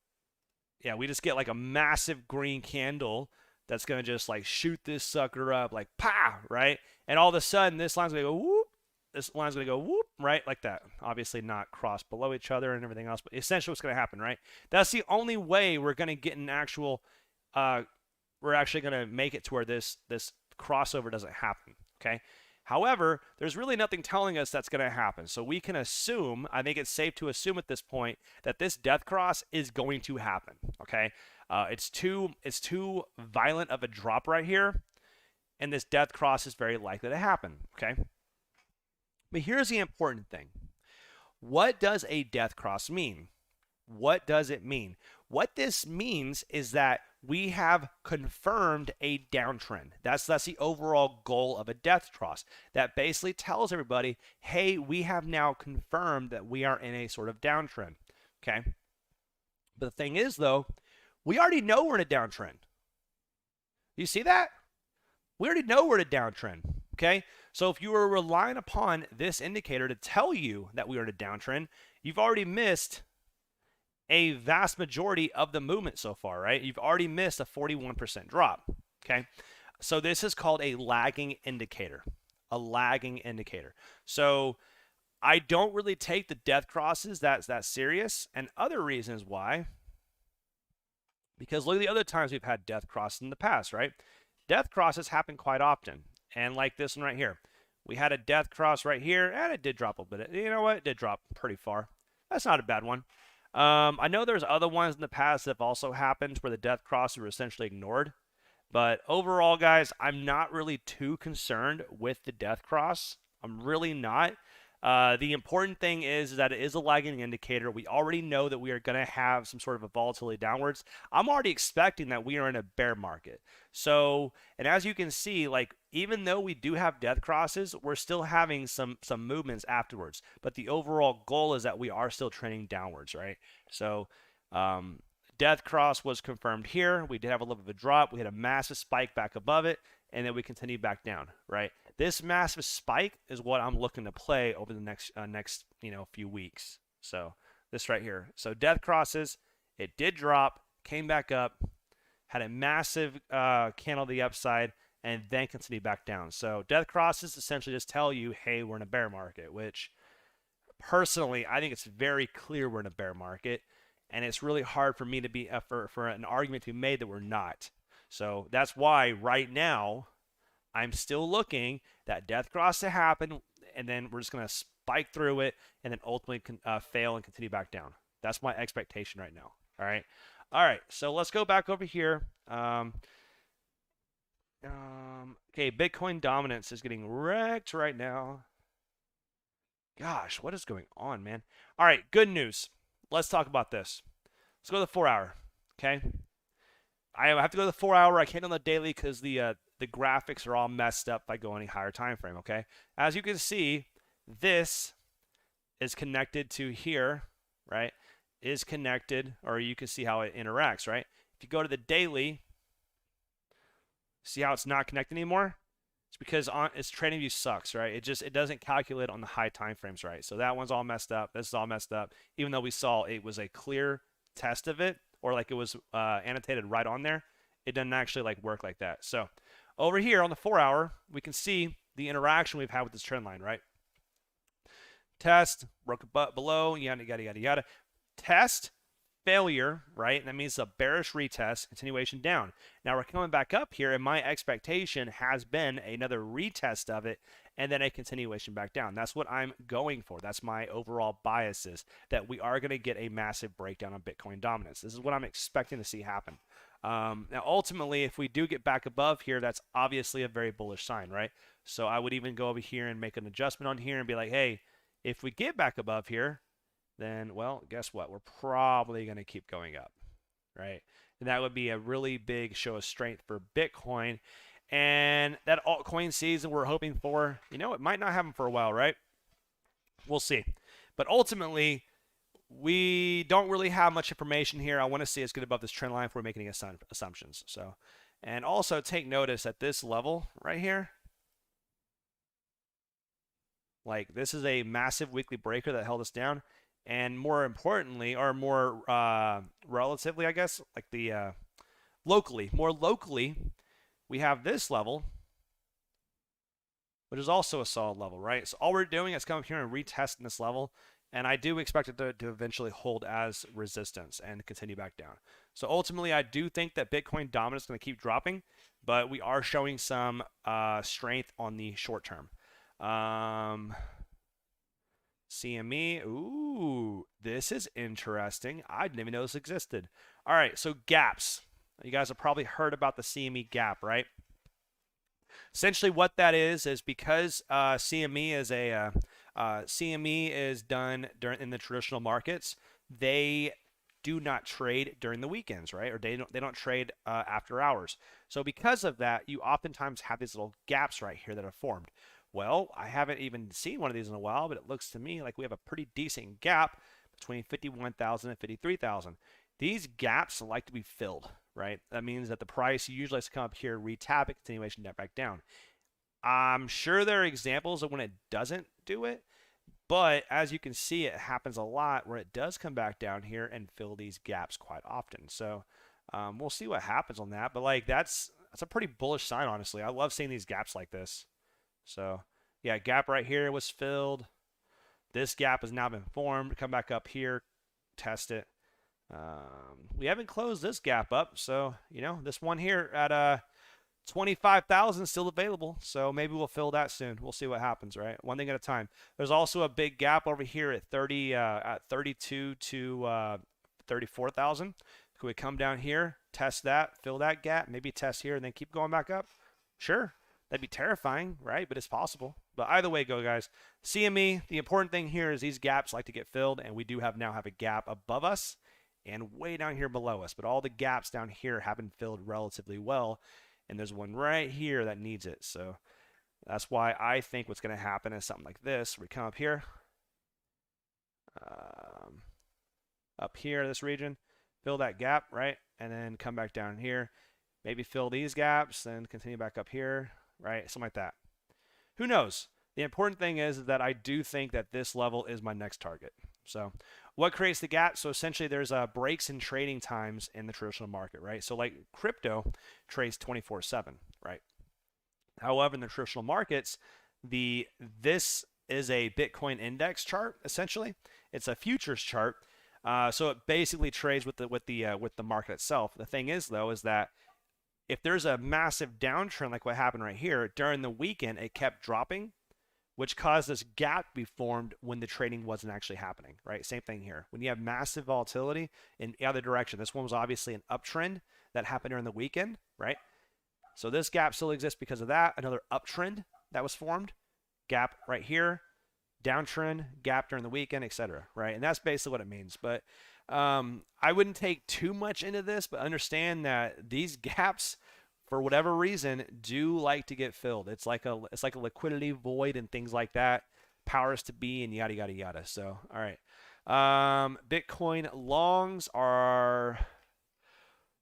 Yeah, we just get like a massive green candle that's going to just like shoot this sucker up like pow, right? And all of a sudden this line's going to go whoop, this line's going to go whoop, right? Like that. Obviously not cross below each other and everything else, but essentially what's going to happen, right? That's the only way we're going to get an actual, we're actually going to make it to where this crossover doesn't happen, okay? However, there's really nothing telling us that's going to happen. So we can assume, I think it's safe to assume at this point, that this death cross is going to happen, okay? It's too violent of a drop right here, and this death cross is very likely to happen, okay? But here's the important thing. What does a death cross mean? What does it mean? What this means is that we have confirmed a downtrend. That's the overall goal of a death cross. That basically tells everybody, hey, we have now confirmed that we are in a sort of downtrend, okay? But the thing is, though, we already know we're in a downtrend. You see that? We already know we're in a downtrend, okay? So if you were relying upon this indicator to tell you that we are in a downtrend, you've already missed a vast majority of the movement so far, right? You've already missed a 41% drop, okay? So this is called a lagging indicator, a lagging indicator. So I don't really take the death crosses that serious, and other reasons why, because look at the other times we've had death crosses in the past, right? Death crosses happen quite often, and like this one right here. We had a death cross right here, and it did drop a bit. You know what? It did drop pretty far. That's not a bad one. I know there's other ones in the past that have also happened where the death crosses were essentially ignored. But overall, guys, I'm not really too concerned with the death cross. I'm really not. The important thing is that it is a lagging indicator. We already know that we are going to have some sort of a volatility downwards. I'm already expecting that we are in a bear market. So, and as you can see, like, even though we do have death crosses, we're still having some movements afterwards. But the overall goal is that we are still trending downwards, right? So, death cross was confirmed here. We did have a little bit of a drop. We had a massive spike back above it, and then we continued back down, right? This massive spike is what I'm looking to play over the next few weeks. So this right here. So death crosses, it did drop, came back up, had a massive candle to the upside, and then continued back down. So death crosses essentially just tell you, hey, we're in a bear market, which personally, I think it's very clear we're in a bear market, and it's really hard for me to be for an argument to be made that we're not. So that's why right now I'm still looking that death cross to happen, and then we're just going to spike through it and then ultimately fail and continue back down. That's my expectation right now. All right. All right. So let's go back over here. Okay, Bitcoin dominance is getting wrecked right now. Gosh, what is going on, man? All right, good news. Let's talk about this. Let's go to the 4-hour, okay? I have to go to the 4-hour. I can't on the daily because the graphics are all messed up by going higher time frame, okay? As you can see, this is connected to here, right? Is connected, or you can see how it interacts, right? If you go to the daily, see how it's not connected anymore? It's because its trading view sucks, right? It doesn't calculate on the high time frames, right? So that one's all messed up. This is all messed up. Even though we saw it was a clear test of it, or like it was annotated right on there, it doesn't actually like work like that. So over here on the 4-hour, we can see the interaction we've had with this trend line, right? Test, broke a butt below, yada, yada, yada, yada. Test, failure, right? That means a bearish retest, continuation down. Now we're coming back up here, and my expectation has been another retest of it, and then a continuation back down. That's what I'm going for. That's my overall biases, that we are going to get a massive breakdown on Bitcoin dominance. This is what I'm expecting to see happen. Now, ultimately, if we do get back above here, that's obviously a very bullish sign, right? So I would even go over here and make an adjustment on here and be like, hey, if we get back above here, then, well, guess what? We're probably going to keep going up, right? And that would be a really big show of strength for Bitcoin. And that altcoin season we're hoping for, you know, it might not happen for a while, right? We'll see. But ultimately, we don't really have much information here. I want to see us get above this trend line if we're making assumptions. So, and also take notice at this level right here, like this is a massive weekly breaker that held us down. And more importantly, or more relatively, I guess, like the more locally, we have this level, which is also a solid level, right? So all we're doing is coming here and retesting this level, and I do expect it to eventually hold as resistance and continue back down. So ultimately, I do think that Bitcoin dominance is going to keep dropping, but we are showing some strength on the short term. CME, ooh, this is interesting. I didn't even know this existed. All right, so gaps. You guys have probably heard about the CME gap, right? Essentially, what that is because CME is done in the traditional markets. They do not trade during the weekends, right? Or they don't trade after hours. So because of that, you oftentimes have these little gaps right here that are formed. Well, I haven't even seen one of these in a while, but it looks to me like we have a pretty decent gap between 51,000 and 53,000. These gaps like to be filled, right? That means that the price usually has to come up here, retap it, continuation back down. I'm sure there are examples of when it doesn't do it, But as you can see, it happens a lot where it does come back down here and fill these gaps quite often. So we'll see what happens on that. But like that's a pretty bullish sign, honestly. I love seeing these gaps like this. So yeah, gap right here was filled. This gap has now been formed. Come back up here, test it. We haven't closed this gap up, so you know this one here at 25,000 still available, so maybe we'll fill that soon. We'll see what happens, right? One thing at a time. There's also a big gap over here at 32 to 34,000. Could we come down here, test that, fill that gap, maybe test here, and then keep going back up? Sure. That'd be terrifying, right? But it's possible. But either way go, guys. CME, the important thing here is these gaps like to get filled, and we do now have a gap above us and way down here below us. But all the gaps down here have been filled relatively well, and there's one right here that needs it. So that's why I think what's going to happen is something like this. We come up here, this region, fill that gap, right? And then come back down here, maybe fill these gaps, and continue back up here. Right, something like that. Who knows? The important thing is that I do think that this level is my next target. So what creates the gap? So essentially there's breaks in trading times in the traditional market, right? So like crypto trades 24/7, right? However, in the traditional markets, this is a Bitcoin index chart, essentially. It's a futures chart. So it basically trades with the market itself. The thing is, though, is that if there's a massive downtrend like what happened right here, during the weekend, it kept dropping, which caused this gap to be formed when the trading wasn't actually happening, right? Same thing here. When you have massive volatility in the other direction, this one was obviously an uptrend that happened during the weekend, right? So this gap still exists because of that. Another uptrend that was formed, gap right here, downtrend, gap during the weekend, etc., right? And that's basically what it means. But I wouldn't take too much into this, but understand that these gaps, for whatever reason, do like to get filled. It's like a liquidity void and things like that. Powers to be and yada yada yada. So all right, Bitcoin longs are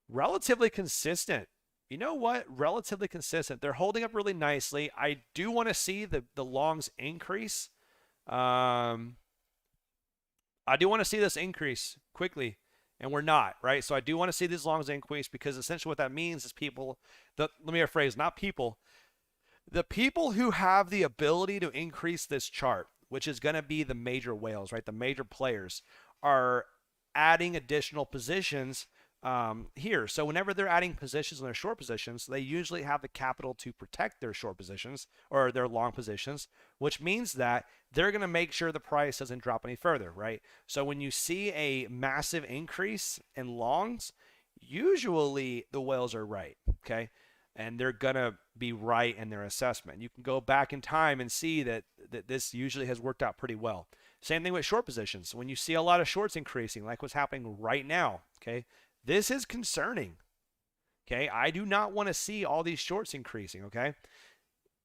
relatively consistent. You know what? Relatively consistent. They're holding up really nicely. I do want to see the longs increase. I do want to see this increase quickly, and we're not, right? So I do want to see these longs increase because essentially what that means is let me rephrase, not people. The people who have the ability to increase this chart, which is going to be the major whales, right? The major players are adding additional positions here. So whenever they're adding positions in their short positions, they usually have the capital to protect their short positions or their long positions, which means that they're going to make sure the price doesn't drop any further, right? So when you see a massive increase in longs, usually the whales are right, okay? And they're going to be right in their assessment. You can go back in time and see that this usually has worked out pretty well. Same thing with short positions. When you see a lot of shorts increasing, like what's happening right now, okay? This is concerning, okay? I do not want to see all these shorts increasing, okay?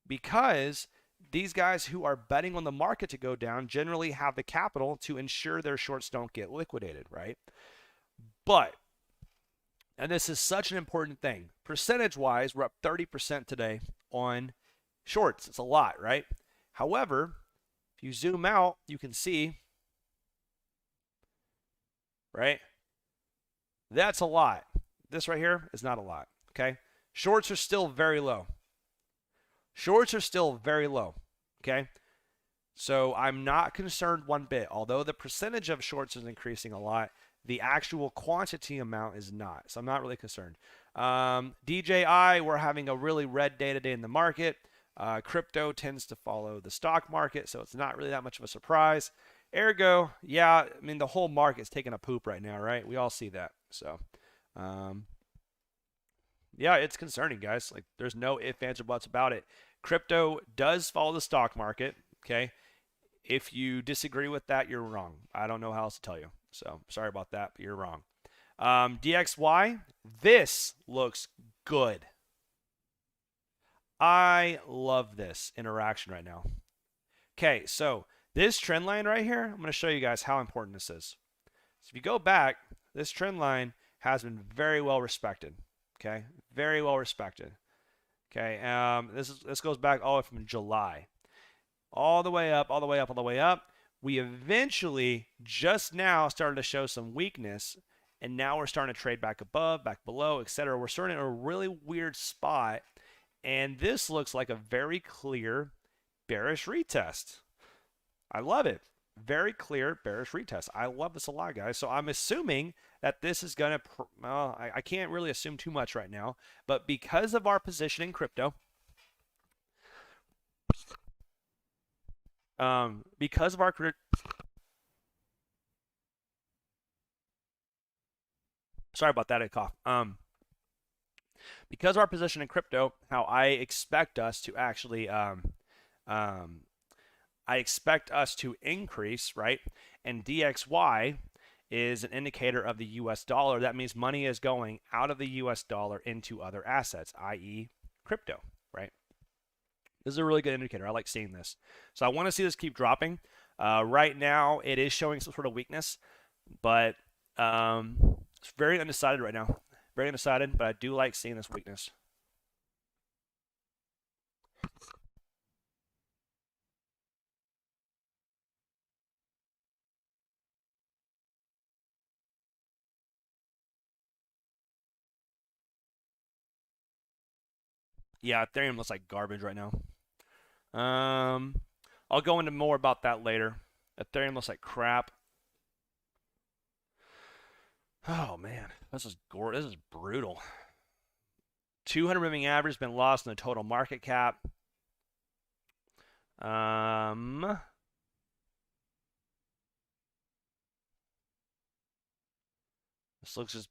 Because these guys who are betting on the market to go down generally have the capital to ensure their shorts don't get liquidated, right? But, and this is such an important thing, percentage-wise, we're up 30% today on shorts. It's a lot, right? However, if you zoom out, you can see, right? That's a lot. This right here is not a lot, okay? Shorts are still very low. Shorts are still very low, okay? So I'm not concerned one bit. Although the percentage of shorts is increasing a lot, the actual quantity amount is not. So I'm not really concerned. DJI, we're having a really red day today in the market. Crypto tends to follow the stock market, so it's not really that much of a surprise. Ergo, yeah, I mean, the whole market's taking a poop right now, right? We all see that. So, yeah, it's concerning, guys. Like, there's no ifs, ands, or buts about it. Crypto does follow the stock market, okay? If you disagree with that, you're wrong. I don't know how else to tell you. So, sorry about that, but you're wrong. DXY, this looks good. I love this interaction right now. Okay, so this trend line right here, I'm going to show you guys how important this is. So if you go back, this trend line has been very well respected. Okay, very well respected. Okay, this goes back all the way from July, all the way up, all the way up, all the way up. We eventually just now started to show some weakness, and now we're starting to trade back above, back below, etc. We're starting in a really weird spot, and this looks like a very clear bearish retest. I love it. Very clear bearish retest. I love this a lot, guys. So I'm assuming that this is going to, well, I can't really assume too much right now, but because of our position in crypto, because of our sorry about that, I coughed. Because of our position in crypto, how I expect us to actually I expect us to increase, right? And DXY is an indicator of the US dollar. That means money is going out of the US dollar into other assets, i.e. crypto, right? This is a really good indicator. I like seeing this. So I want to see this keep dropping. Right now, it is showing some sort of weakness, but it's very undecided right now. Very undecided, but I do like seeing this weakness. Yeah, Ethereum looks like garbage right now. I'll go into more about that later. Ethereum looks like crap. Oh man, this is brutal. 200 moving average has been lost in the total market cap.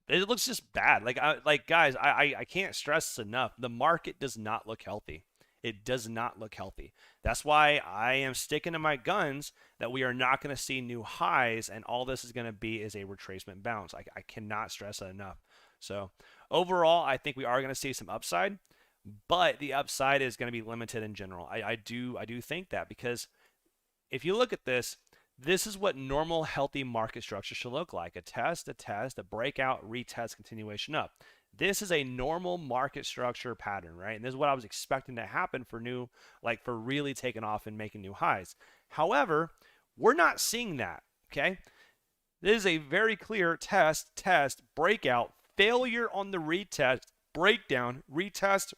It looks just bad. Like guys, I can't stress this enough. The market does not look healthy. It does not look healthy. That's why I am sticking to my guns that we are not going to see new highs, and all this is going to be is a retracement bounce. I cannot stress that enough. So overall, I think we are going to see some upside, but the upside is going to be limited in general. I do think that, because if you look at this, this is what normal healthy market structure should look like: a test, a breakout, retest, continuation up. This is a normal market structure pattern, right? And this is what I was expecting to happen for for really taking off and making new highs. However, we're not seeing that, okay? This is a very clear test, breakout, failure on the retest, breakdown, retest,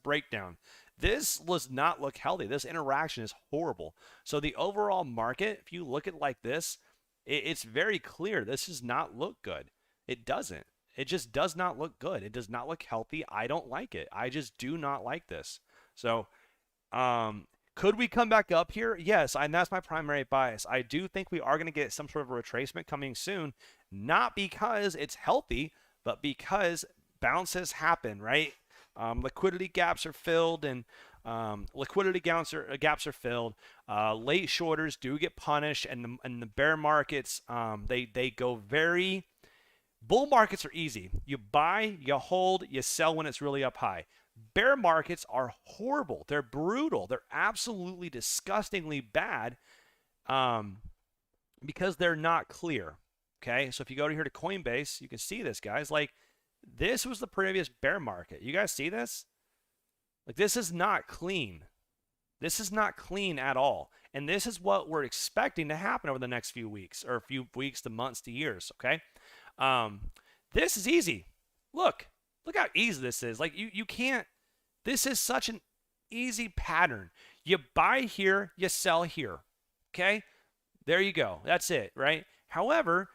breakdown. This does not look healthy. This interaction is horrible. So the overall market, if you look at it like this, it's very clear this does not look good. It doesn't. It just does not look good. It does not look healthy. I don't like it. I just do not like this. So could we come back up here? Yes, and that's my primary bias. I do think we are going to get some sort of a retracement coming soon, not because it's healthy, but because bounces happen, right? Liquidity gaps are filled, and liquidity gaps are filled. Late shorters do get punished, and the bear markets, they go very. Bull markets are easy. You buy, you hold, you sell when it's really up high. Bear markets are horrible. They're brutal. They're absolutely disgustingly bad, because they're not clear. Okay, so if you go here to Coinbase, you can see this, guys. Like, this was the previous bear market. You guys see this? Like, this is not clean. This is not clean at all. And this is what we're expecting to happen over the next few weeks, or a few weeks to months to years, okay? This is easy. Look how easy this is. Like, you can't, this is such an easy pattern. You buy here, you sell here, okay? There you go. That's it, right? However,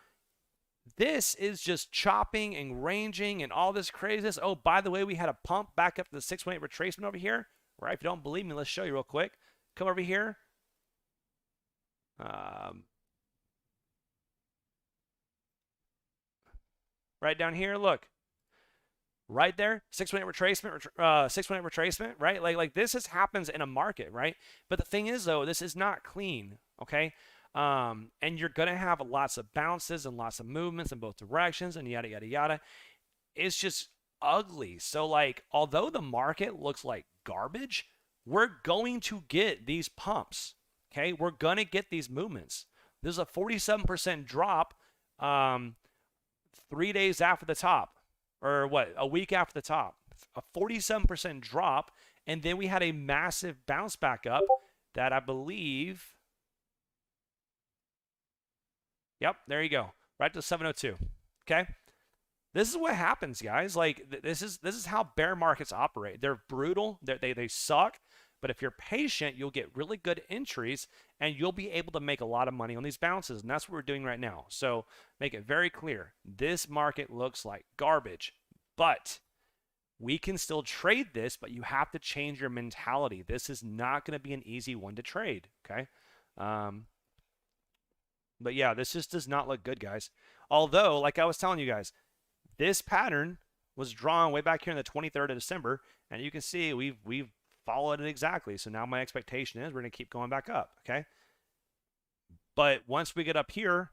this is just chopping and ranging and all this craziness. Oh, by the way, we had a pump back up to the 618 retracement over here, right? If you don't believe me, let's show you real quick. Come over here. Right down here, look. Right there, 618 retracement, 618 retracement, right? Like this happens in a market, right? But the thing is, though, this is not clean, okay? And you're gonna have lots of bounces and lots of movements in both directions and yada yada yada. It's just ugly. So, like, although the market looks like garbage, we're going to get these pumps, okay? We're gonna get these movements. There's a 47% drop 3 days after the top, or what, a week after the top. A 47% drop, and then we had a massive bounce back up that I believe Yep, there you go. Right to 702. Okay? This is what happens, guys. Like this is how bear markets operate. They're brutal. They suck. But if you're patient, you'll get really good entries and you'll be able to make a lot of money on these bounces. And that's what we're doing right now. So make it very clear. This market looks like garbage, but we can still trade this, but you have to change your mentality. This is not going to be an easy one to trade. Okay. But yeah, this just does not look good, guys. Although, like I was telling you guys, this pattern was drawn way back here on the 23rd of December, and you can see we've followed it exactly. So now my expectation is we're going to keep going back up, okay? But once we get up here,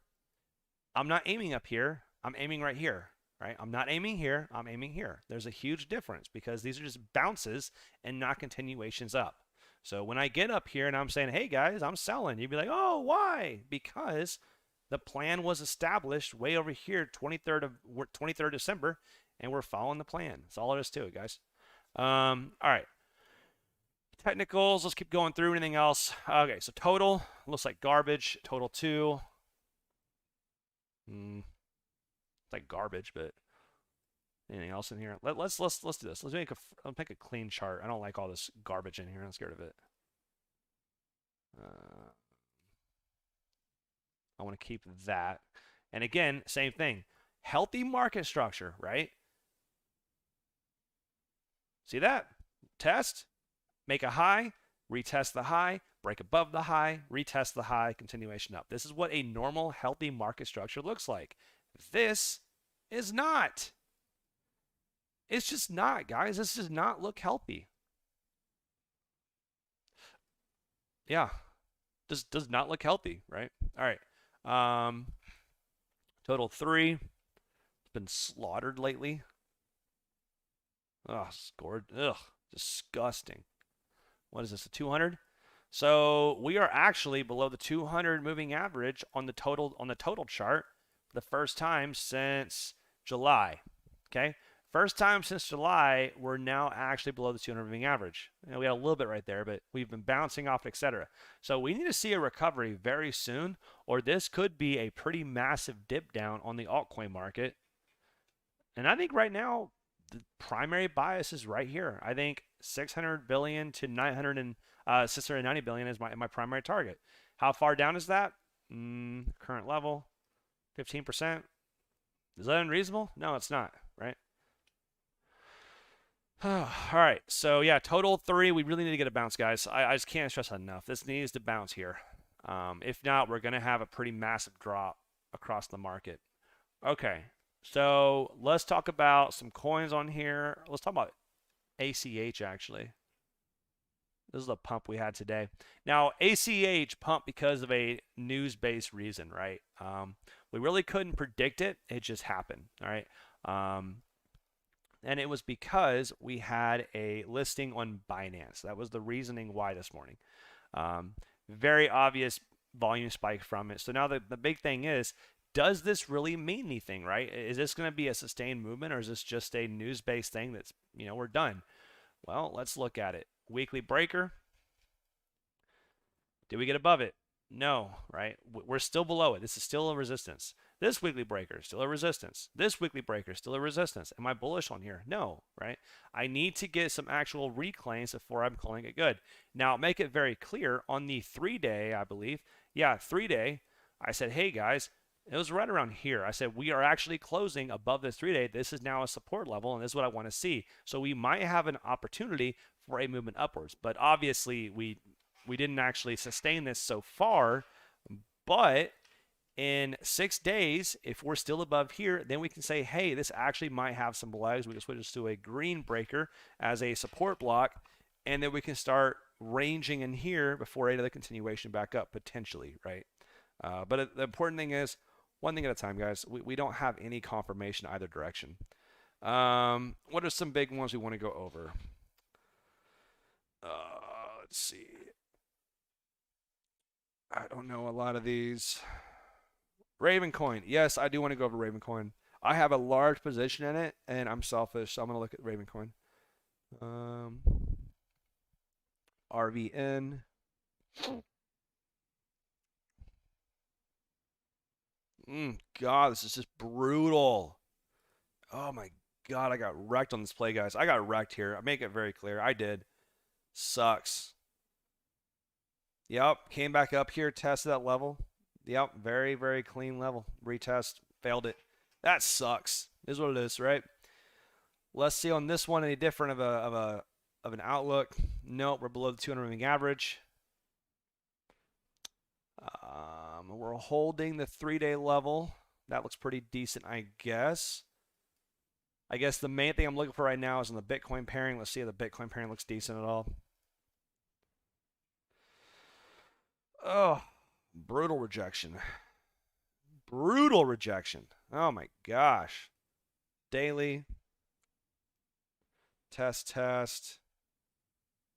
I'm not aiming up here. I'm aiming right here, right? I'm not aiming here. I'm aiming here. There's a huge difference because these are just bounces and not continuations up. So when I get up here and I'm saying, hey, guys, I'm selling, you'd be like, oh, why? Because the plan was established way over here, 23rd December, and we're following the plan. That's all there is to it, guys. All right. Technicals, let's keep going through. Anything else? Okay, so total looks like garbage. Total 2. It's like garbage, but anything else in here? Let's do this. Let's make a clean chart. I don't like all this garbage in here. I'm scared of it. I want to keep that. And again, same thing. Healthy market structure, right? See that? Test, make a high, retest the high, break above the high, retest the high, continuation up. This is what a normal, healthy market structure looks like. This is not. It's just not, guys. This does not look healthy. Yeah. This does not look healthy, right? All right. Total 3. It's been slaughtered lately. Oh, scored. Ugh, disgusting. What is this, a 200? So we are actually below the 200 moving average on the total chart for the first time since July. Okay, first time since July, we're now actually below the 200 moving average. You know, we had a little bit right there, but we've been bouncing off, etc. So we need to see a recovery very soon, or this could be a pretty massive dip down on the altcoin market. And I think right now the primary bias is right here. I think 600 billion to 690 billion is my primary target. How far down is that? Current level, 15%. Is that unreasonable? No, it's not, right? All right, so yeah, total 3. We really need to get a bounce, guys. I just can't stress that enough. This needs to bounce here. If not, we're going to have a pretty massive drop across the market. Okay, so let's talk about some coins on here. Let's talk about ACH, actually. This is the pump we had today. Now, ACH pumped because of a news-based reason, right? We really couldn't predict it. It just happened, all right? And it was because we had a listing on Binance. That was the reasoning why this morning. Very obvious volume spike from it. So now the big thing is, does this really mean anything, right? Is this going to be a sustained movement, or is this just a news-based thing that's, we're done? Well, let's look at it. Weekly breaker. Did we get above it? No, right? We're still below it. This is still a resistance. This weekly breaker is still a resistance. This weekly breaker is still a resistance. Am I bullish on here? No, right? I need to get some actual reclaims before I'm calling it good. Now, make it very clear on the 3-day, I believe. Yeah, 3-day. I said, hey, guys, it was right around here. I said, we are actually closing above this 3-day. This is now a support level, and this is what I want to see. So we might have an opportunity for a movement upwards. But obviously, we didn't actually sustain this so far. But in 6 days, if we're still above here, then we can say, hey, this actually might have some legs. We can switch this to a green breaker as a support block, and then we can start ranging in here before any of the continuation back up, potentially, right? But the important thing is, one thing at a time, guys. We don't have any confirmation either direction. What are some big ones we want to go over? Let's see. I don't know a lot of these. Ravencoin. Yes, I do want to go over Ravencoin. I have a large position in it, and I'm selfish, so I'm going to look at Ravencoin. RVN. God, this is just brutal. Oh my God, I got wrecked on this play, guys. I got wrecked here. I make it very clear. I did. Sucks. Yep, came back up here, tested that level. Yep, very, very clean level. Retest, failed it. That sucks. Is what it is, right? Let's see on this one any different of an outlook. Nope, we're below the 200 moving average. We're holding the 3-day level. That looks pretty decent, I guess. I guess the main thing I'm looking for right now is on the Bitcoin pairing. Let's see if the Bitcoin pairing looks decent at all. Oh, brutal rejection. Brutal rejection. Oh my gosh. Daily. Test.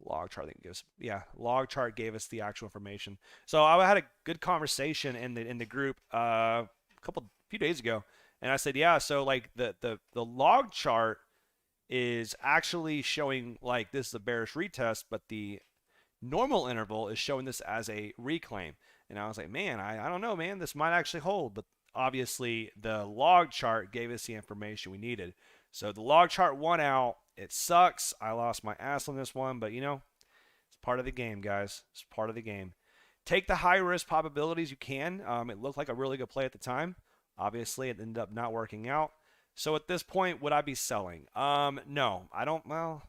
Log chart, I think gives, yeah, log chart gave us the actual information. So I had a good conversation in the group few days ago, and I said, yeah, so like the log chart is actually showing like this is a bearish retest, but the normal interval is showing this as a reclaim. And I was like, man, I don't know, man, this might actually hold. But obviously the log chart gave us the information we needed. So the log chart won out. It sucks. I lost my ass on this one, but you know, it's part of the game, guys. It's part of the game. Take the high risk probabilities you can. It looked like a really good play at the time. Obviously, it ended up not working out. So at this point, would I be selling? No, I don't. Well,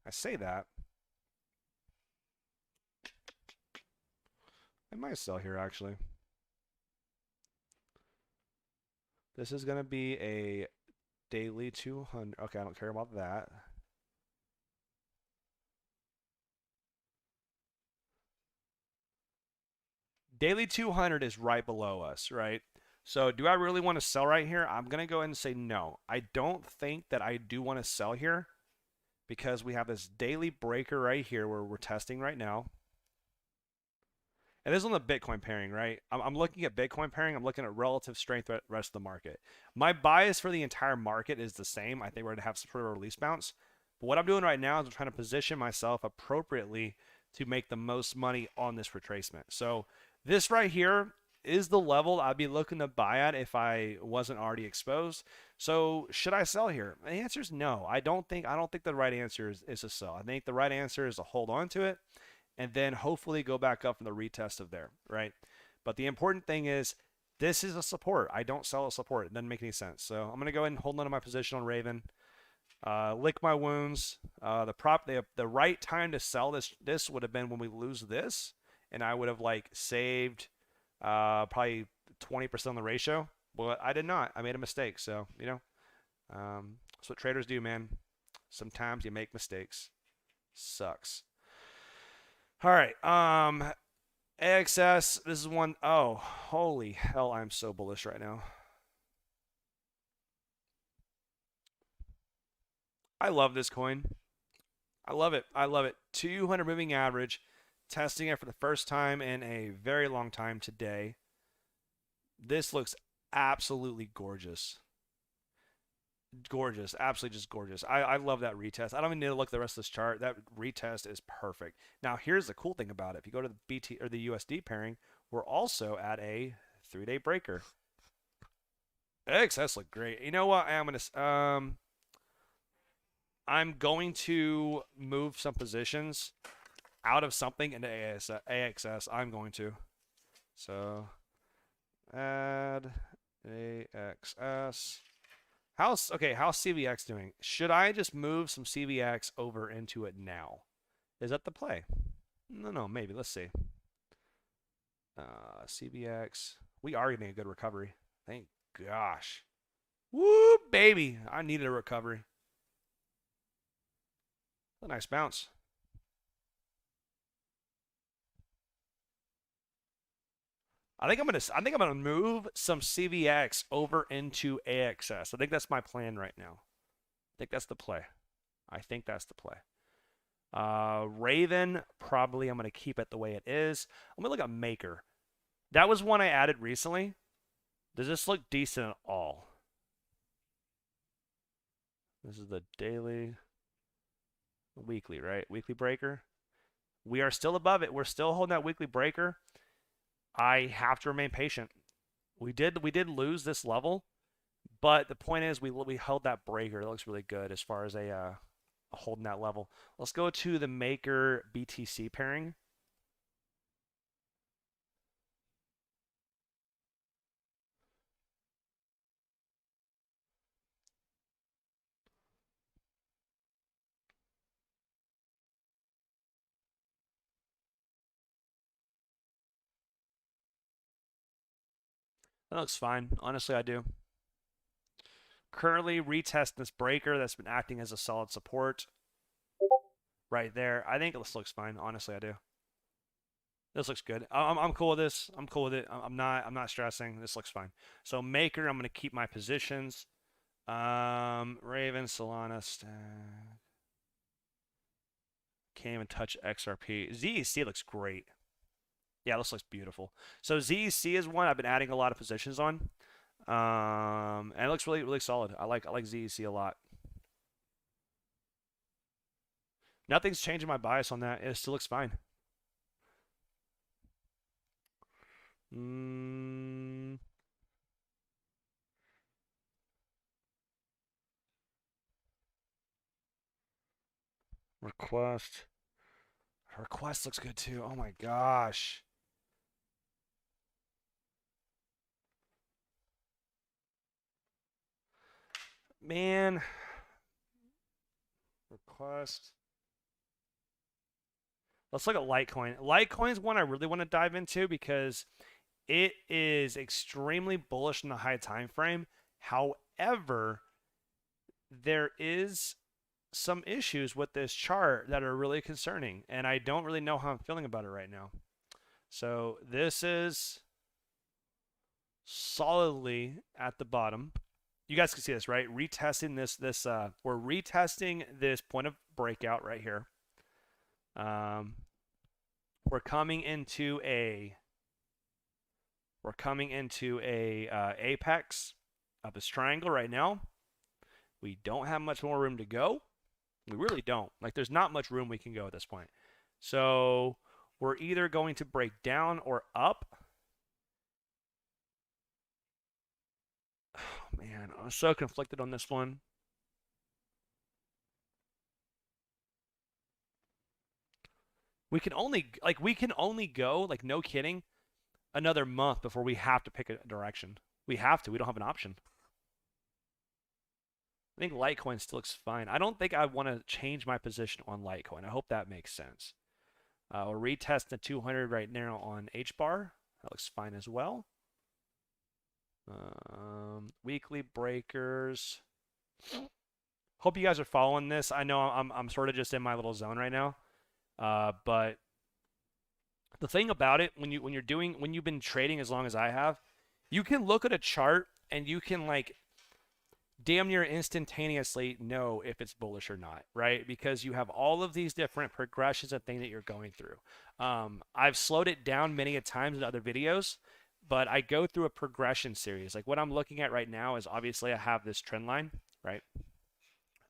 I say that. I might sell here, actually. This is going to be a daily 200. Okay, I don't care about that. Daily 200 is right below us, right? So do I really want to sell right here? I'm going to go ahead and say no. I don't think that I do want to sell here because we have this daily breaker right here where we're testing right now. And this is on the Bitcoin pairing, right? I'm looking at Bitcoin pairing. I'm looking at relative strength the rest of the market. My bias for the entire market is the same. I think we're going to have some sort of release bounce. But what I'm doing right now is I'm trying to position myself appropriately to make the most money on this retracement. So this right here is the level I'd be looking to buy at if I wasn't already exposed. So should I sell here? The answer is no. I don't think the right answer is to sell. I think the right answer is to hold on to it and then hopefully go back up from the retest of there, right? But the important thing is this is a support. I don't sell a support. It doesn't make any sense. So I'm going to go ahead and hold on to my position on Raven. Lick my wounds. The right time to sell this would have been when we lose this, and I would have like saved probably 20% on the ratio. But I did not. I made a mistake. So you know, that's what traders do, man. Sometimes you make mistakes. Sucks. All right. AXS. This is one. Oh, holy hell! I'm so bullish right now. I love this coin. I love it. I love it. 200 moving average. Testing it for the first time in a very long time today. This looks absolutely gorgeous. Gorgeous. Absolutely just gorgeous. I love that retest. I don't even need to look at the rest of this chart. That retest is perfect. Now, here's the cool thing about it. If you go to the BT or the USD pairing, we're also at a 3-day breaker. XS look great. You know what? I'm going to move some positions out of something into AXS. I'm going to. So add AXS. How's CVX doing? Should I just move some CVX over into it now? Is that the play? No, maybe. Let's see. CVX. We are getting a good recovery. Thank gosh. Woo, baby. I needed a recovery. A nice bounce. I think I'm gonna move some CVX over into AXS. I think that's my plan right now. I think that's the play. Raven, probably I'm gonna keep it the way it is. I'm gonna look at Maker. That was one I added recently. Does this look decent at all? This is the daily, weekly, right? Weekly breaker. We are still above it. We're still holding that weekly breaker. I have to remain patient. We did lose this level, but the point is we held that breaker. It looks really good as far as a holding that level. Let's go to the maker BTC pairing. That looks fine. Honestly, I do. Currently retesting this breaker that's been acting as a solid support right there. I think this looks fine. Honestly, I do. This looks good. I'm cool with this. I'm cool with it. I'm not stressing. This looks fine. So maker, I'm gonna keep my positions. Raven, Solana, stack. Can't even touch XRP. ZEC looks great. Yeah, this looks beautiful. So ZEC is one I've been adding a lot of positions on. And it looks really, really solid. I like ZEC a lot. Nothing's changing my bias on that. It still looks fine. Request. Request looks good too. Oh my gosh. Man. Request. Let's look at Litecoin. Litecoin's one I really want to dive into because it is extremely bullish in the high time frame. However, there is some issues with this chart that are really concerning, and I don't really know how I'm feeling about it right now. So this is solidly at the bottom. You guys can see this, right? Retesting we're retesting this point of breakout right here. We're coming into a apex of this triangle right now. We don't have much more room to go. We really don't. Like, there's not much room we can go at this point. So we're either going to break down or up. Oh, man, I'm so conflicted on this one. We can only go, like, no kidding, another month before we have to pick a direction. We have to. We don't have an option. I think Litecoin still looks fine. I don't think I want to change my position on Litecoin. I hope that makes sense. We're retesting the 200 right now on HBAR. That looks fine as well. Weekly breakers. Hope you guys are following this. I know I'm sort of just in my little zone right now. But the thing about it, when you've been trading as long as I have, you can look at a chart and you can, like, damn near instantaneously know if it's bullish or not, right? Because you have all of these different progressions and things that you're going through. I've slowed it down many a times in other videos, but I go through a progression series. Like, what I'm looking at right now is, obviously I have this trend line, right?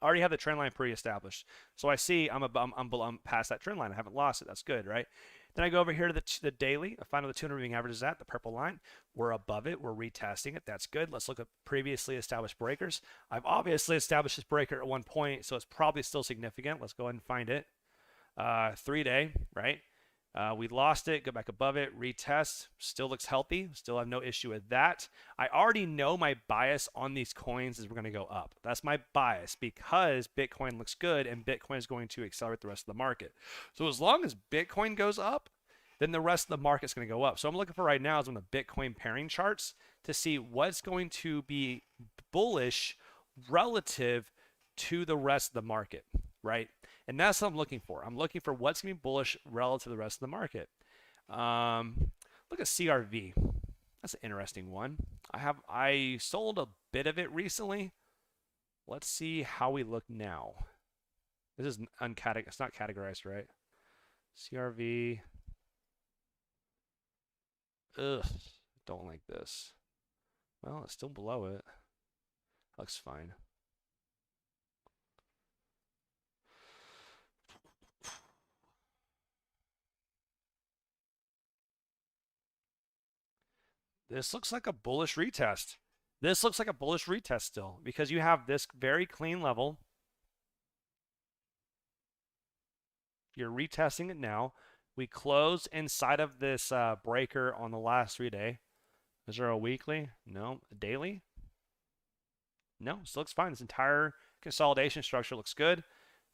I already have the trend line pre-established. So I see I'm past that trend line. I haven't lost it. That's good, right? Then I go over here to the daily. I find where the 200 moving average is at, the purple line. We're above it. We're retesting it. That's good. Let's look at previously established breakers. I've obviously established this breaker at one point, so it's probably still significant. Let's go ahead and find it. 3-day, right? We lost it, go back above it, retest, still looks healthy, still have no issue with that. I already know my bias on these coins is we're going to go up. That's my bias because Bitcoin looks good and Bitcoin is going to accelerate the rest of the market. So as long as Bitcoin goes up, then the rest of the market's going to go up. So I'm looking for right now is on the Bitcoin pairing charts to see what's going to be bullish relative to the rest of the market, right? And that's what I'm looking for. I'm looking for what's going to be bullish relative to the rest of the market. Look at CRV. That's an interesting one. I sold a bit of it recently. Let's see how we look now. This is it's not categorized, right? CRV. Ugh, don't like this. Well, it's still below it. Looks fine. This looks like a bullish retest. This looks like a bullish retest still because you have this very clean level. You're retesting it now. We closed inside of this breaker on the last 3-day. Is there a weekly? No. A daily? No. Still looks fine. This entire consolidation structure looks good.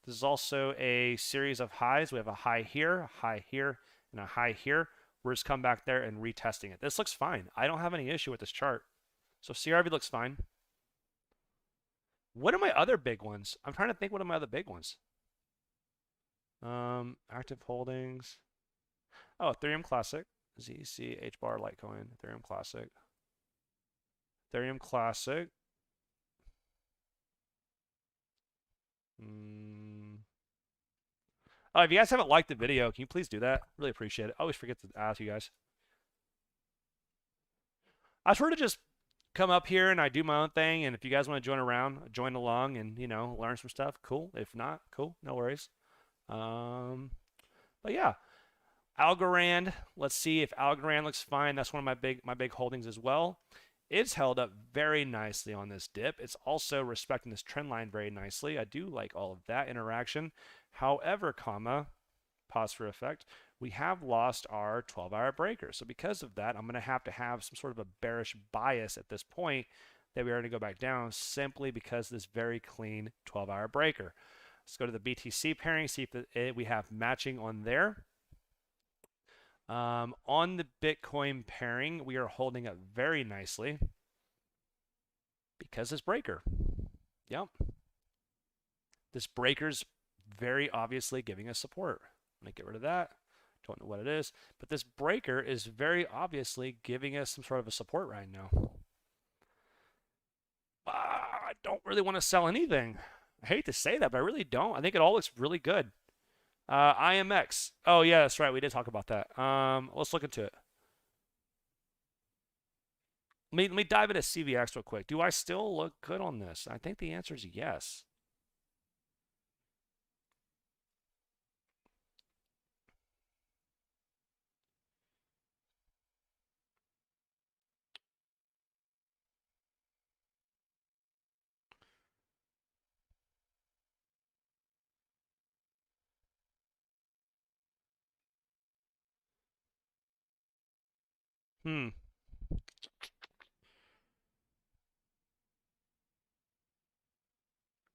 This is also a series of highs. We have a high here, and a high here. We're just coming back there and retesting it. This looks fine. I don't have any issue with this chart. So CRV looks fine. What are my other big ones? I'm trying to think what are my other big ones. Active holdings. Oh, Ethereum Classic. ZC, HBAR, Litecoin, Ethereum Classic. Ethereum Classic. Oh, if you guys haven't liked the video, can you please do that? Really appreciate it. I always forget to ask you guys. I sort of just come up here and I do my own thing, and if you guys want to join around, join along and, you know, learn some stuff, cool. If not, cool, no worries. But yeah, Algorand, let's see if Algorand looks fine. That's one of my big holdings as well. It's held up very nicely on this dip. It's also respecting this trend line very nicely. I do like all of that interaction. However, pause for effect, we have lost our 12-hour breaker. So because of that, I'm going to have some sort of a bearish bias at this point that we are going to go back down simply because of this very clean 12-hour breaker. Let's go to the BTC pairing, see if we have matching on there. On the Bitcoin pairing, we are holding up very nicely because this breaker. Yep. This breaker's very obviously giving us support. I'm going to get rid of that. Don't know what it is. But this breaker is very obviously giving us some sort of a support right now. I don't really want to sell anything. I hate to say that, but I really don't. I think it all looks really good. IMX. Oh, yeah, that's right. We did talk about that. Let's look into it. Let me dive into CVX real quick. Do I still look good on this? I think the answer is yes.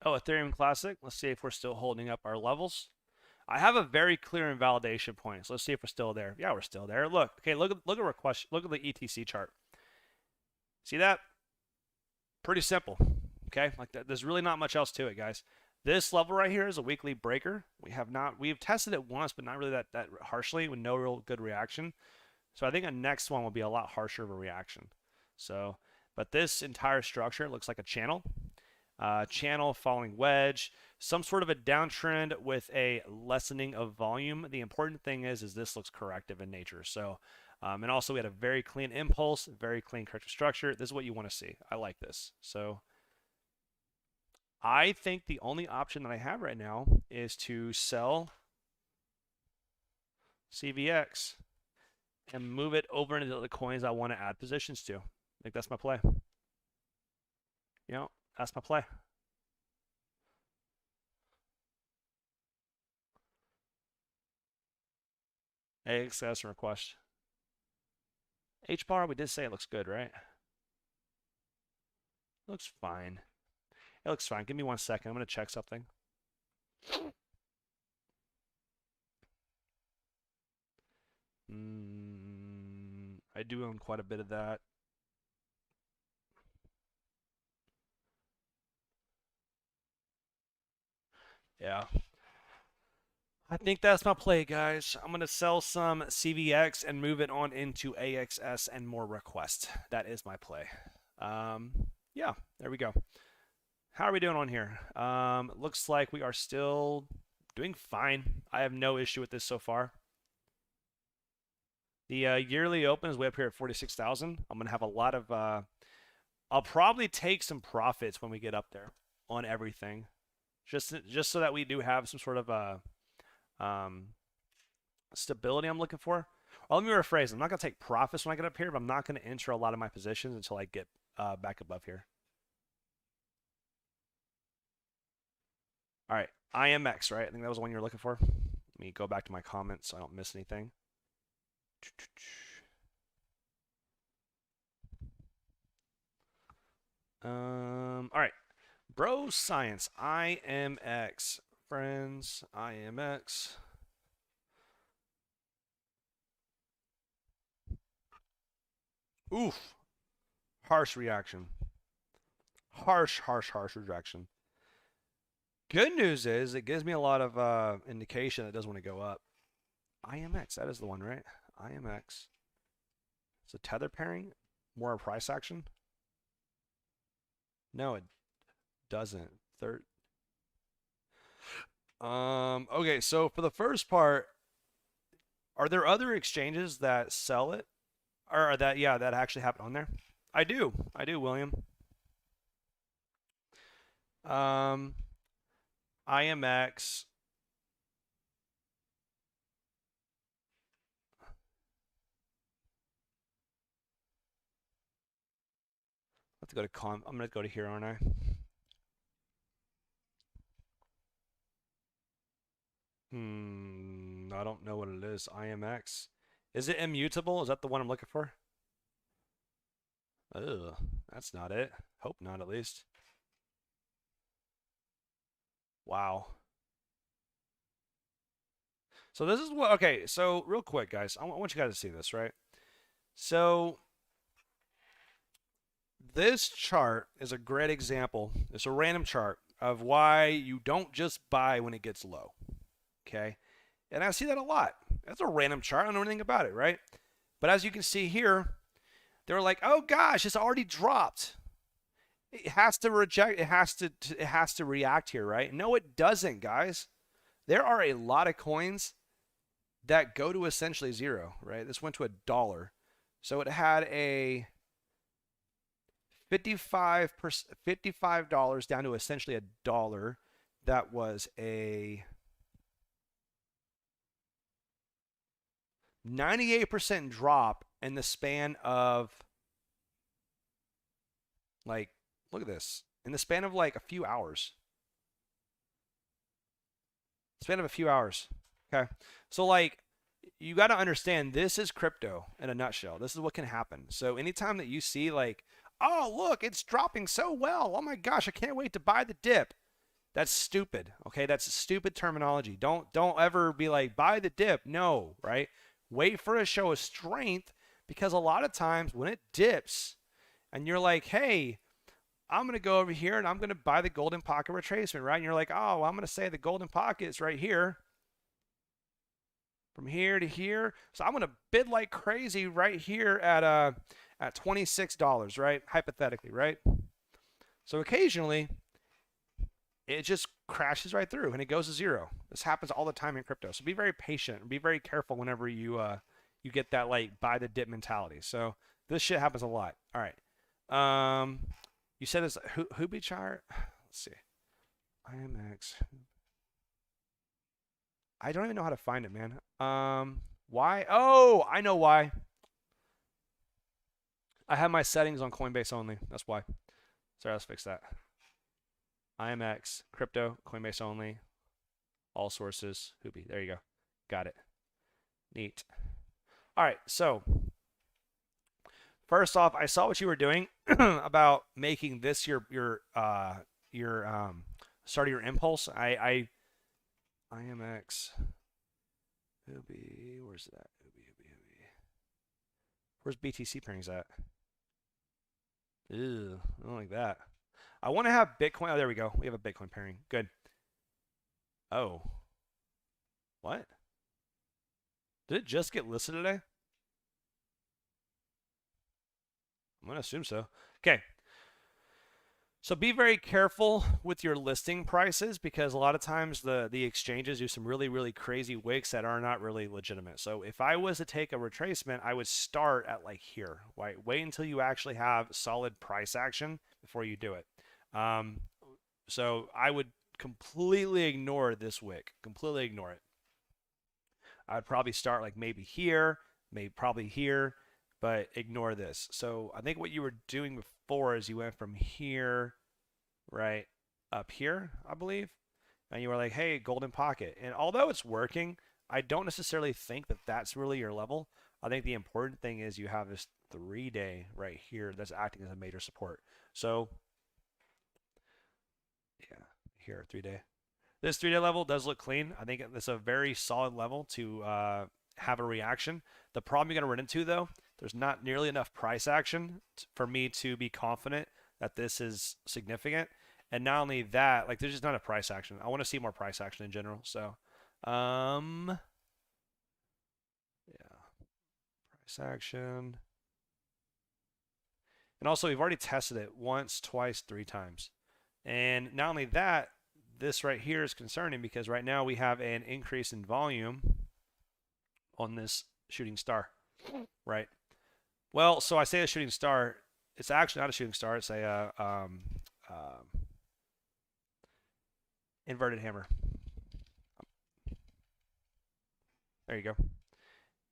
Oh, Ethereum Classic. Let's see if we're still holding up our levels. I have a very clear invalidation point. So let's see if we're still there. Yeah, we're still there. Look. Okay, look at request. Look at the ETC chart. See that? Pretty simple. Okay, like that. There's really not much else to it, guys. This level right here is a weekly breaker. We've tested it once, but not really that harshly with no real good reaction. So I think the next one will be a lot harsher of a reaction. So, but this entire structure looks like a channel. Channel following wedge, some sort of a downtrend with a lessening of volume. The important thing is this looks corrective in nature. So, and also we had a very clean impulse, very clean corrective structure. This is what you want to see. I like this. So I think the only option that I have right now is to sell CVX and move it over into the coins I want to add positions to. I think that's my play. Yeah. That's my play. AXS request. HBAR, we did say it looks good, right? Looks fine. It looks fine. Give me 1 second. I'm going to check something. I do own quite a bit of that. Yeah. I think that's my play, guys. I'm going to sell some CVX and move it on into AXS and more requests. That is my play. Yeah, there we go. How are we doing on here? Looks like we are still doing fine. I have no issue with this so far. The yearly open is way up here at 46,000. I'm going to have a lot of... I'll probably take some profits when we get up there on everything. Just so that we do have some sort of stability I'm looking for. Well, let me rephrase. I'm not going to take profits when I get up here, but I'm not going to enter a lot of my positions until I get back above here. All right, IMX, right? I think that was the one you were looking for. Let me go back to my comments so I don't miss anything. All right, Bro Science, IMX, friends, IMX. Oof, harsh reaction. Harsh reaction. Good news is it gives me a lot of indication it doesn't want to go up. IMX, that is the one, right? IMX. So tether pairing, more price action. No, it doesn't. Okay, so for the first part, are there other exchanges that sell it? Or that actually happen on there? I do, William. IMX. Let's go to I'm gonna go to here, aren't I? I don't know what it is. IMX. Is it immutable? Is that the one I'm looking for? Ugh, that's not it. Hope not, at least. Wow. So this is what, okay, so real quick, guys, I want you guys to see this, right? So this chart is a great example. It's a random chart of why you don't just buy when it gets low, okay? And I see that a lot. That's a random chart. I don't know anything about it, right? But as you can see here, they're like, oh gosh, it's already dropped. It has to reject, it has to react here, right? No, it doesn't, guys. There are a lot of coins that go to essentially zero, right? This went to $1. So it had a $55 down to essentially $1. That was a 98% drop in the span of, like, look at this, in the span of like a few hours. Span of a few hours. Okay. So like, you got to understand, this is crypto in a nutshell. This is what can happen. So anytime that you see like, oh, look, it's dropping so well. Oh my gosh, I can't wait to buy the dip. That's stupid. Okay, that's stupid terminology. Don't ever be like, buy the dip. No, right? Wait for a show of strength, because a lot of times when it dips and you're like, hey, I'm going to go over here and I'm going to buy the golden pocket retracement, right? And you're like, oh, well, I'm going to say the golden pocket is right here. From here to here. So I'm going to bid like crazy right here at $26, right? Hypothetically, right? So occasionally it just crashes right through and it goes to zero. This happens all the time in crypto. So be very patient and be very careful whenever you get that like buy the dip mentality. So this shit happens a lot. All right. You said it's Hubi chart. Let's see. IMX. I don't even know how to find it, man. Why? Oh, I know why. I have my settings on Coinbase only. That's why. Sorry, let's fix that. IMX, crypto, Coinbase only, all sources, Hubi. There you go. Got it. Neat. All right, so first off, I saw what you were doing about making this your start of your impulse. IMX, Hubi, where's that? Hubi. Where's BTC pairings at? Ew, I don't like that. I want to have Bitcoin. Oh, there we go. We have a Bitcoin pairing. Good. Oh. What? Did it just get listed today? I'm going to assume so. Okay. So be very careful with your listing prices, because a lot of times the exchanges do some really, really crazy wicks that are not really legitimate. So if I was to take a retracement, I would start at like here. Right? Wait until you actually have solid price action before you do it. So I would completely ignore this wick. Completely ignore it. I'd probably start like maybe here, maybe probably here, but ignore this. So I think what you were doing before is you went from here, right, up here, I believe, and you were like, hey, golden pocket. And although it's working, I don't necessarily think that that's really your level. I think the important thing is you have this 3-day right here that's acting as a major support. So yeah, here, 3-day. This 3-day level does look clean. I think it's a very solid level to have a reaction. The problem you're going to run into, though, there's not nearly enough price action for me to be confident that this is significant. And not only that, like, there's just not a price action. I want to see more price action in general. So, yeah, price action. And also, we've already tested it once, twice, 3 times. And not only that, this right here is concerning because right now we have an increase in volume on this shooting star, right? Well, so I say a shooting star. It's actually not a shooting star. It's a inverted hammer. There you go.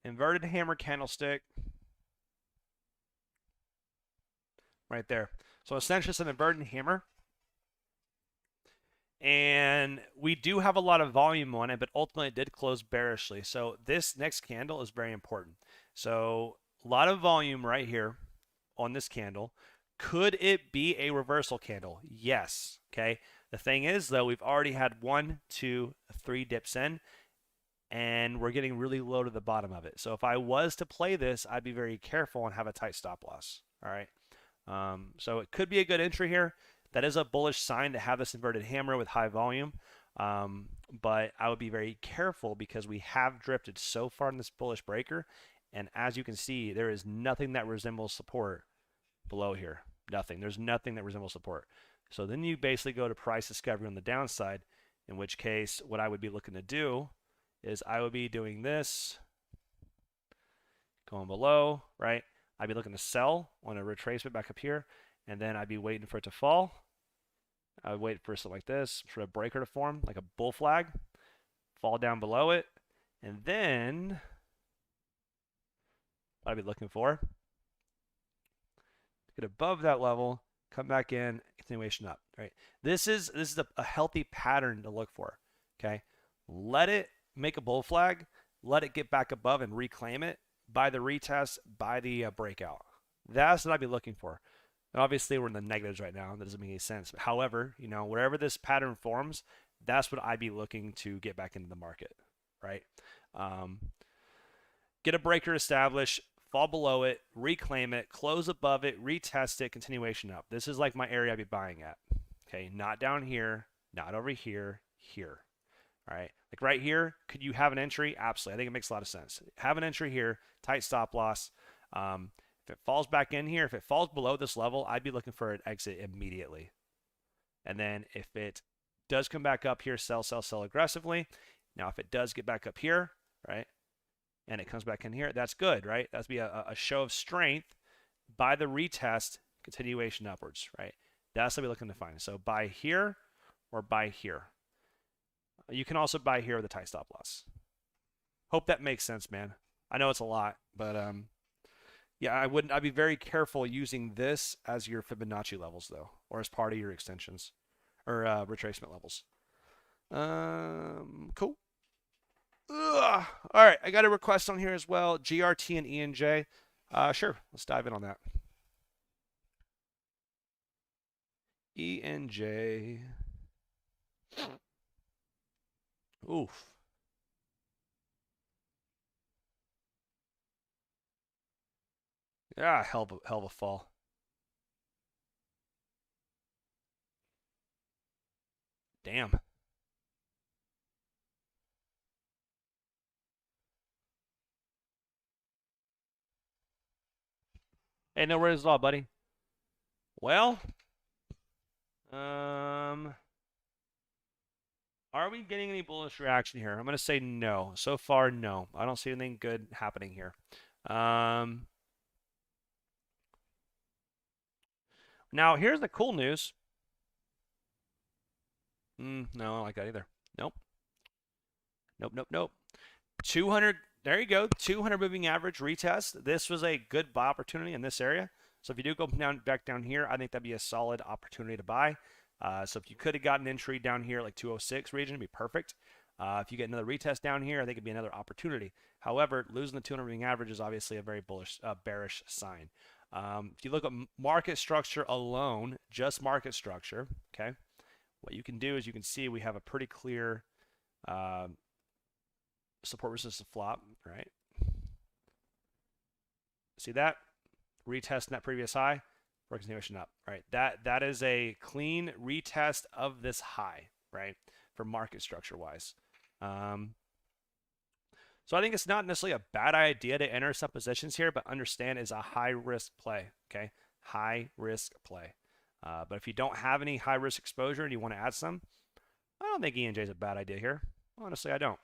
Inverted hammer candlestick. Right there. So essentially it's an inverted hammer. And we do have a lot of volume on it, but ultimately it did close bearishly. So this next candle is very important. So a lot of volume right here on this candle. Could it be a reversal candle? Yes. Okay. The thing is, though, we've already had 1, 2, 3 dips in, and we're getting really low to the bottom of it. So if I was to play this, I'd be very careful and have a tight stop loss. All right. So it could be a good entry here. That is a bullish sign to have this inverted hammer with high volume. But I would be very careful because we have drifted so far in this bullish breaker. And as you can see, there is nothing that resembles support below here. Nothing. There's nothing that resembles support. So then you basically go to price discovery on the downside, in which case what I would be looking to do is I would be doing this, going below, right? I'd be looking to sell on a retracement back up here, and then I'd be waiting for it to fall. I would wait for something like this, for a breaker to form, like a bull flag, fall down below it, and then what I'd be looking for, get above that level, come back in, continuation up, right? This is a healthy pattern to look for, okay? Let it make a bull flag, let it get back above and reclaim it, buy the retest, buy the breakout. That's what I'd be looking for. And obviously, we're in the negatives right now. That doesn't make any sense. However, you know, wherever this pattern forms, that's what I'd be looking to get back into the market, right? Get a breaker established, fall below it, reclaim it, close above it, retest it, continuation up. This is like my area I'd be buying at. Okay, not down here, not over here, here. All right, like right here, could you have an entry? Absolutely. I think it makes a lot of sense. Have an entry here, tight stop loss. If it falls back in here, if it falls below this level, I'd be looking for an exit immediately. And then if it does come back up here, sell, sell, sell aggressively. Now, if it does get back up here, right, and it comes back in here, that's good, right? That's be a show of strength. Buy the retest, continuation upwards, right? That's what we're looking to find. So buy here or buy here. You can also buy here with a tight stop loss. Hope that makes sense, man. I know it's a lot, but yeah, I'd be very careful using this as your Fibonacci levels, though, or as part of your extensions or retracement levels. Cool. Ugh. All right, I got a request on here as well. GRT and ENJ. Sure, let's dive in on that. ENJ. Oof. Yeah, hell of a fall. Damn. Hey, no worries at all, buddy. Well, are we getting any bullish reaction here? I'm going to say no. So far, no. I don't see anything good happening here. Now, here's the cool news. No, I don't like that either. Nope. Nope, nope, nope. 200 there you go. 200 moving average retest. This was a good buy opportunity in this area. So if you do go back down here, I think that'd be a solid opportunity to buy. So if you could have gotten entry down here like 206 region, it'd be perfect. If you get another retest down here, I think it'd be another opportunity. However, losing the 200 moving average is obviously a very bearish sign. If you look at market structure alone, just market structure, okay, what you can do is you can see we have a pretty clear support resistance flop, right? See that? Retesting that previous high for continuation up, right? That is a clean retest of this high, right? For market structure wise. So I think it's not necessarily a bad idea to enter some positions here, but understand it's a high risk play, okay? High risk play. But if you don't have any high risk exposure and you want to add some, I don't think ENJ is a bad idea here. Honestly, I don't.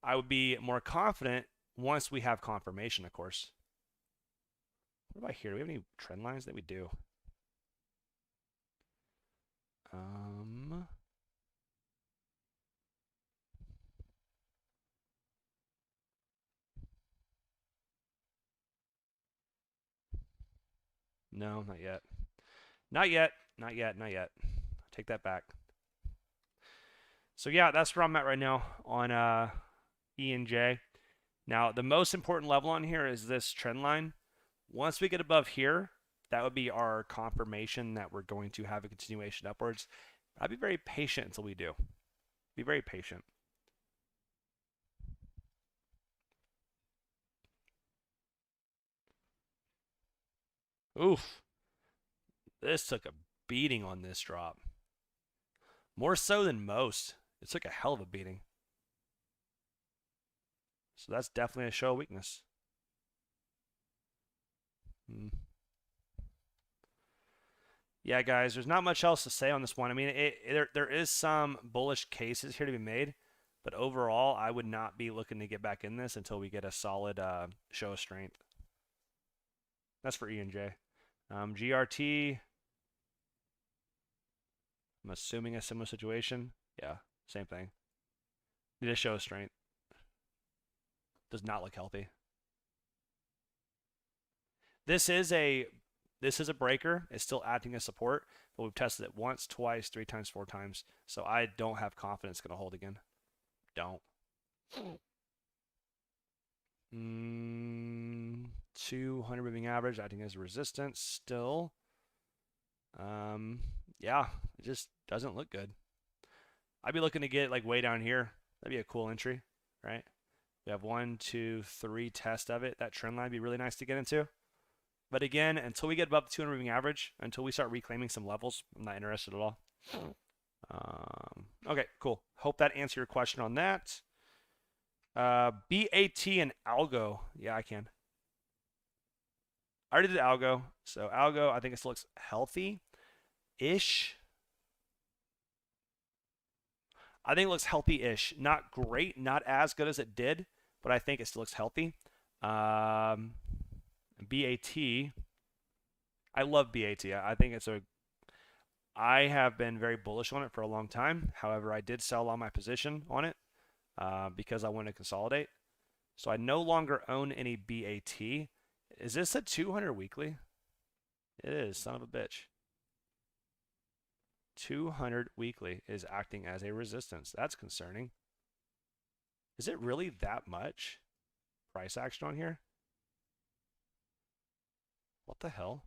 I would be more confident once we have confirmation, of course. What about here? Do we have any trend lines that we do? No, not yet. Not yet. Not yet. Not yet. Take that back. So yeah, that's where I'm at right now on ENJ. Now, the most important level on here is this trend line. Once we get above here, that would be our confirmation that we're going to have a continuation upwards. I'd be very patient until we do. Be very patient. Oof. This took a beating on this drop. More so than most. It took a hell of a beating. So that's definitely a show of weakness. Yeah, guys, there's not much else to say on this one. I mean, there is some bullish cases here to be made, but overall, I would not be looking to get back in this until we get a solid show of strength. That's for ENJ. GRT, I'm assuming a similar situation. Yeah, same thing. Need a show of strength. Does not look healthy. This is a breaker. It's still acting as support, but we've tested it once, twice, 3 times, 4 times. So I don't have confidence it's going to hold again. Don't. 200 moving average acting as a resistance still. Yeah, it just doesn't look good. I'd be looking to get like way down here. That'd be a cool entry, right? We have 1, 2, 3 test of it. That trend line would be really nice to get into. But again, until we get above the 200 moving average, until we start reclaiming some levels, I'm not interested at all. Okay, cool. Hope that answered your question on that. BAT and Algo. Yeah, I can. I already did Algo. So Algo, I think it still looks healthy-ish. I think it looks healthy-ish. Not great, not as good as it did, but I think it still looks healthy. BAT. I love BAT. I think it's I have been very bullish on it for a long time. However, I did sell on my position on it because I want to consolidate. So I no longer own any BAT. Is this a 200 weekly? It is, son of a bitch. 200 weekly is acting as a resistance. That's concerning. Is it really that much price action on here? What the hell?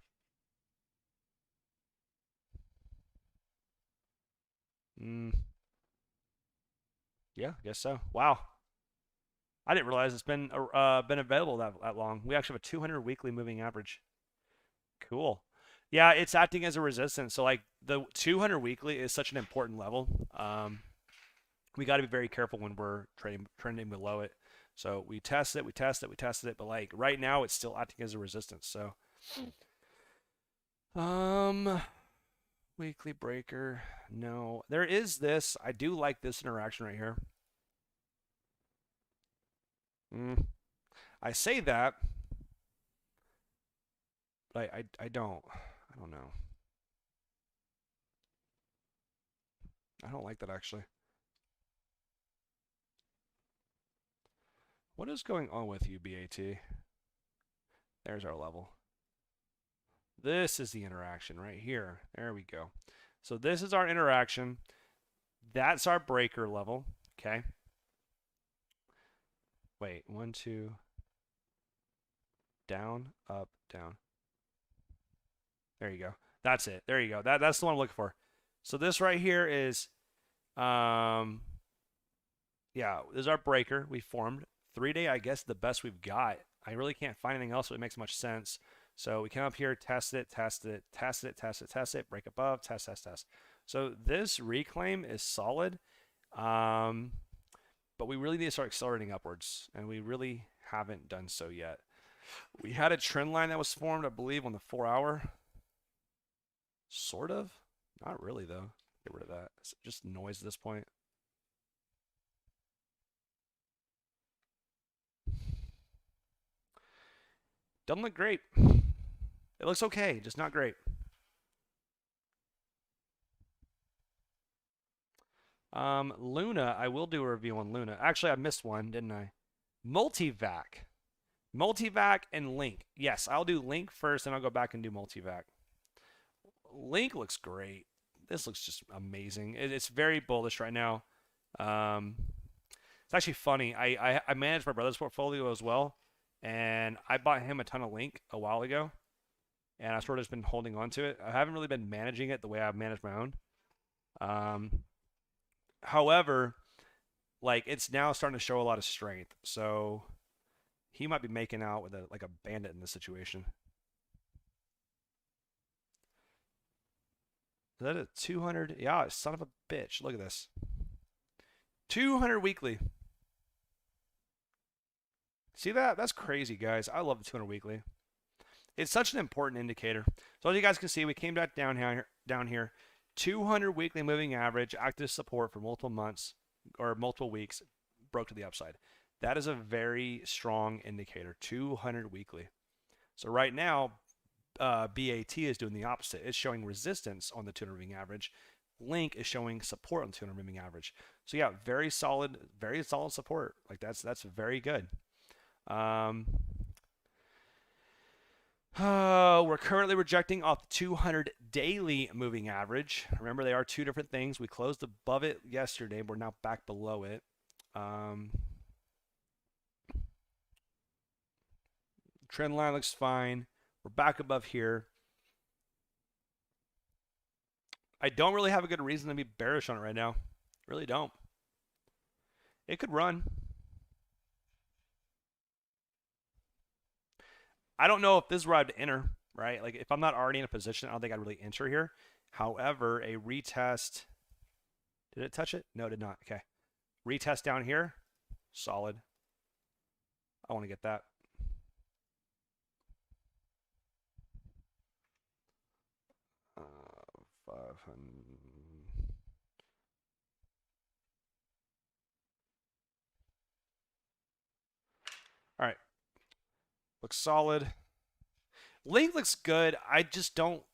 Yeah, I guess so. Wow. I didn't realize it's been available that long. We actually have a 200 weekly moving average. Cool. Yeah, it's acting as a resistance. So like the 200 weekly is such an important level. We got to be very careful when we're trending below it. So we test it, we tested it, but like right now it's still acting as a resistance. So weekly breaker. No. There is this. I do like this interaction right here. I say that, but I don't. I don't know. I don't like that actually. What is going on with you, BAT? There's our level. This is the interaction right here. There we go. So this is our interaction. That's our breaker level. Okay. Wait, 1, 2, down, up, down. There you go. That's it. There you go. That's the one I'm looking for. So this right here is, yeah, this is our breaker we formed. 3-day, I guess, the best we've got. I really can't find anything else that makes much sense. So we come up here, test it, test it, test it, test it, test it, break above, test, test, test. So this reclaim is solid, but we really need to start accelerating upwards, and we really haven't done so yet. We had a trend line that was formed, I believe, on the 4-hour. Sort of. Not really, though. Get rid of that. It's just noise at this point. Doesn't look great. It looks okay, just not great. Luna, I will do a review on Luna. Actually, I missed one, didn't I? Multivac. Multivac and Link. Yes, I'll do Link first, and I'll go back and do Multivac. Link looks great. This looks just amazing. It's very bullish right now. It's actually funny. I manage my brother's portfolio as well, and I bought him a ton of Link a while ago, and I've sort of just been holding on to it. I haven't really been managing it the way I've managed my own. However, like it's now starting to show a lot of strength, so he might be making out with like a bandit in this situation. Is that a 200? Yeah, son of a bitch. Look at this. 200 weekly. See that? That's crazy, guys. I love the 200 weekly. It's such an important indicator. So as you guys can see, we came back down here. 200 weekly moving average, active support for multiple months or multiple weeks, broke to the upside. That is a very strong indicator. 200 weekly. So right now, BAT is doing the opposite. It's showing resistance on the 200 moving average. Link is showing support on the 200 moving average. So yeah, very solid support. Like that's very good. We're currently rejecting off the 200 daily moving average. Remember, they are two different things. We closed above it yesterday. We're now back below it. Trend line looks fine. We're back above here. I don't really have a good reason to be bearish on it right now. Really don't. It could run. I don't know if this is where I'd enter, right? Like if I'm not already in a position, I don't think I'd really enter here. However, a retest. Did it touch it? No, it did not. Okay. Retest down here. Solid. I want to get that. All right. Looks solid. Link looks good. I don't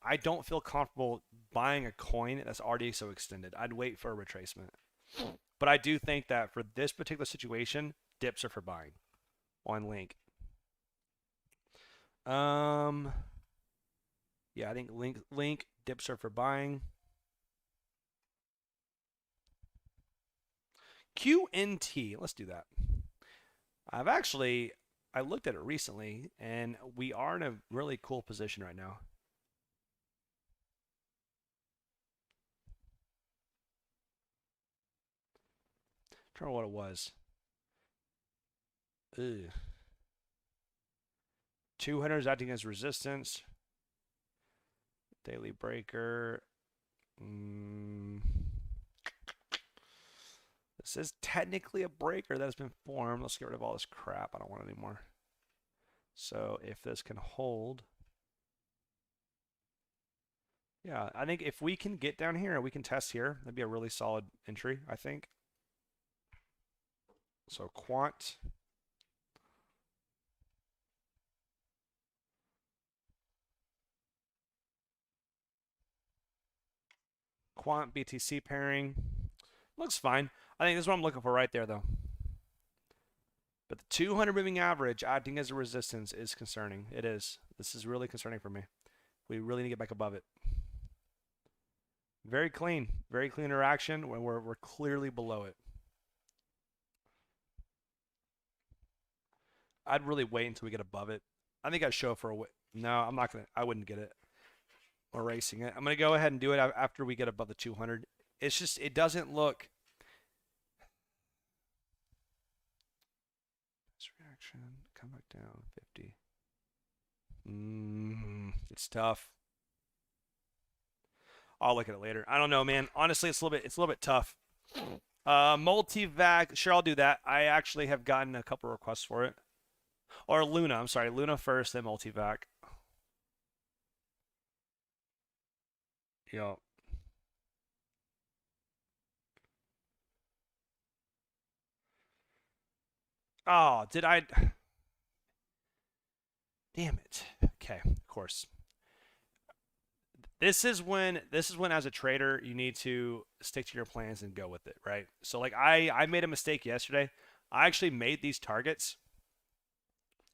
feel comfortable buying a coin that's already so extended. I'd wait for a retracement. But I do think that for this particular situation, dips are for buying on Link. Yeah, I think Link dips are for buying. QNT, let's do that. I looked at it recently, and we are in a really cool position right now. I don't know what it was. Ugh. 200 is acting as resistance. Daily breaker. This is technically a breaker that has been formed. Let's get rid of all this crap. I don't want it anymore. So if this can hold, yeah, I think if we can get down here and we can test here, that'd be a really solid entry, I think. So quant. Quant BTC pairing. Looks fine. I think this is what I'm looking for right there, though. But the 200 moving average acting as a resistance is concerning. It is. This is really concerning for me. We really need to get back above it. Very clean interaction when we're clearly below it. I'd really wait until we get above it. I think I'd show for a no, I'm not gonna. I wouldn't get it. Erasing it. I'm gonna go ahead and do it after we get above the 200. It's just it doesn't look. This reaction come back down 50. It's tough. I'll look at it later. I don't know, man. Honestly, it's a little bit tough. Multivac, sure, I'll do that. I actually have gotten a couple requests for it. Or Luna, I'm sorry, Luna first, then Multivac. Yo. Oh, did I? Damn it. Okay, of course. This is when as a trader you need to stick to your plans and go with it, right? So like I made a mistake yesterday. I actually made these targets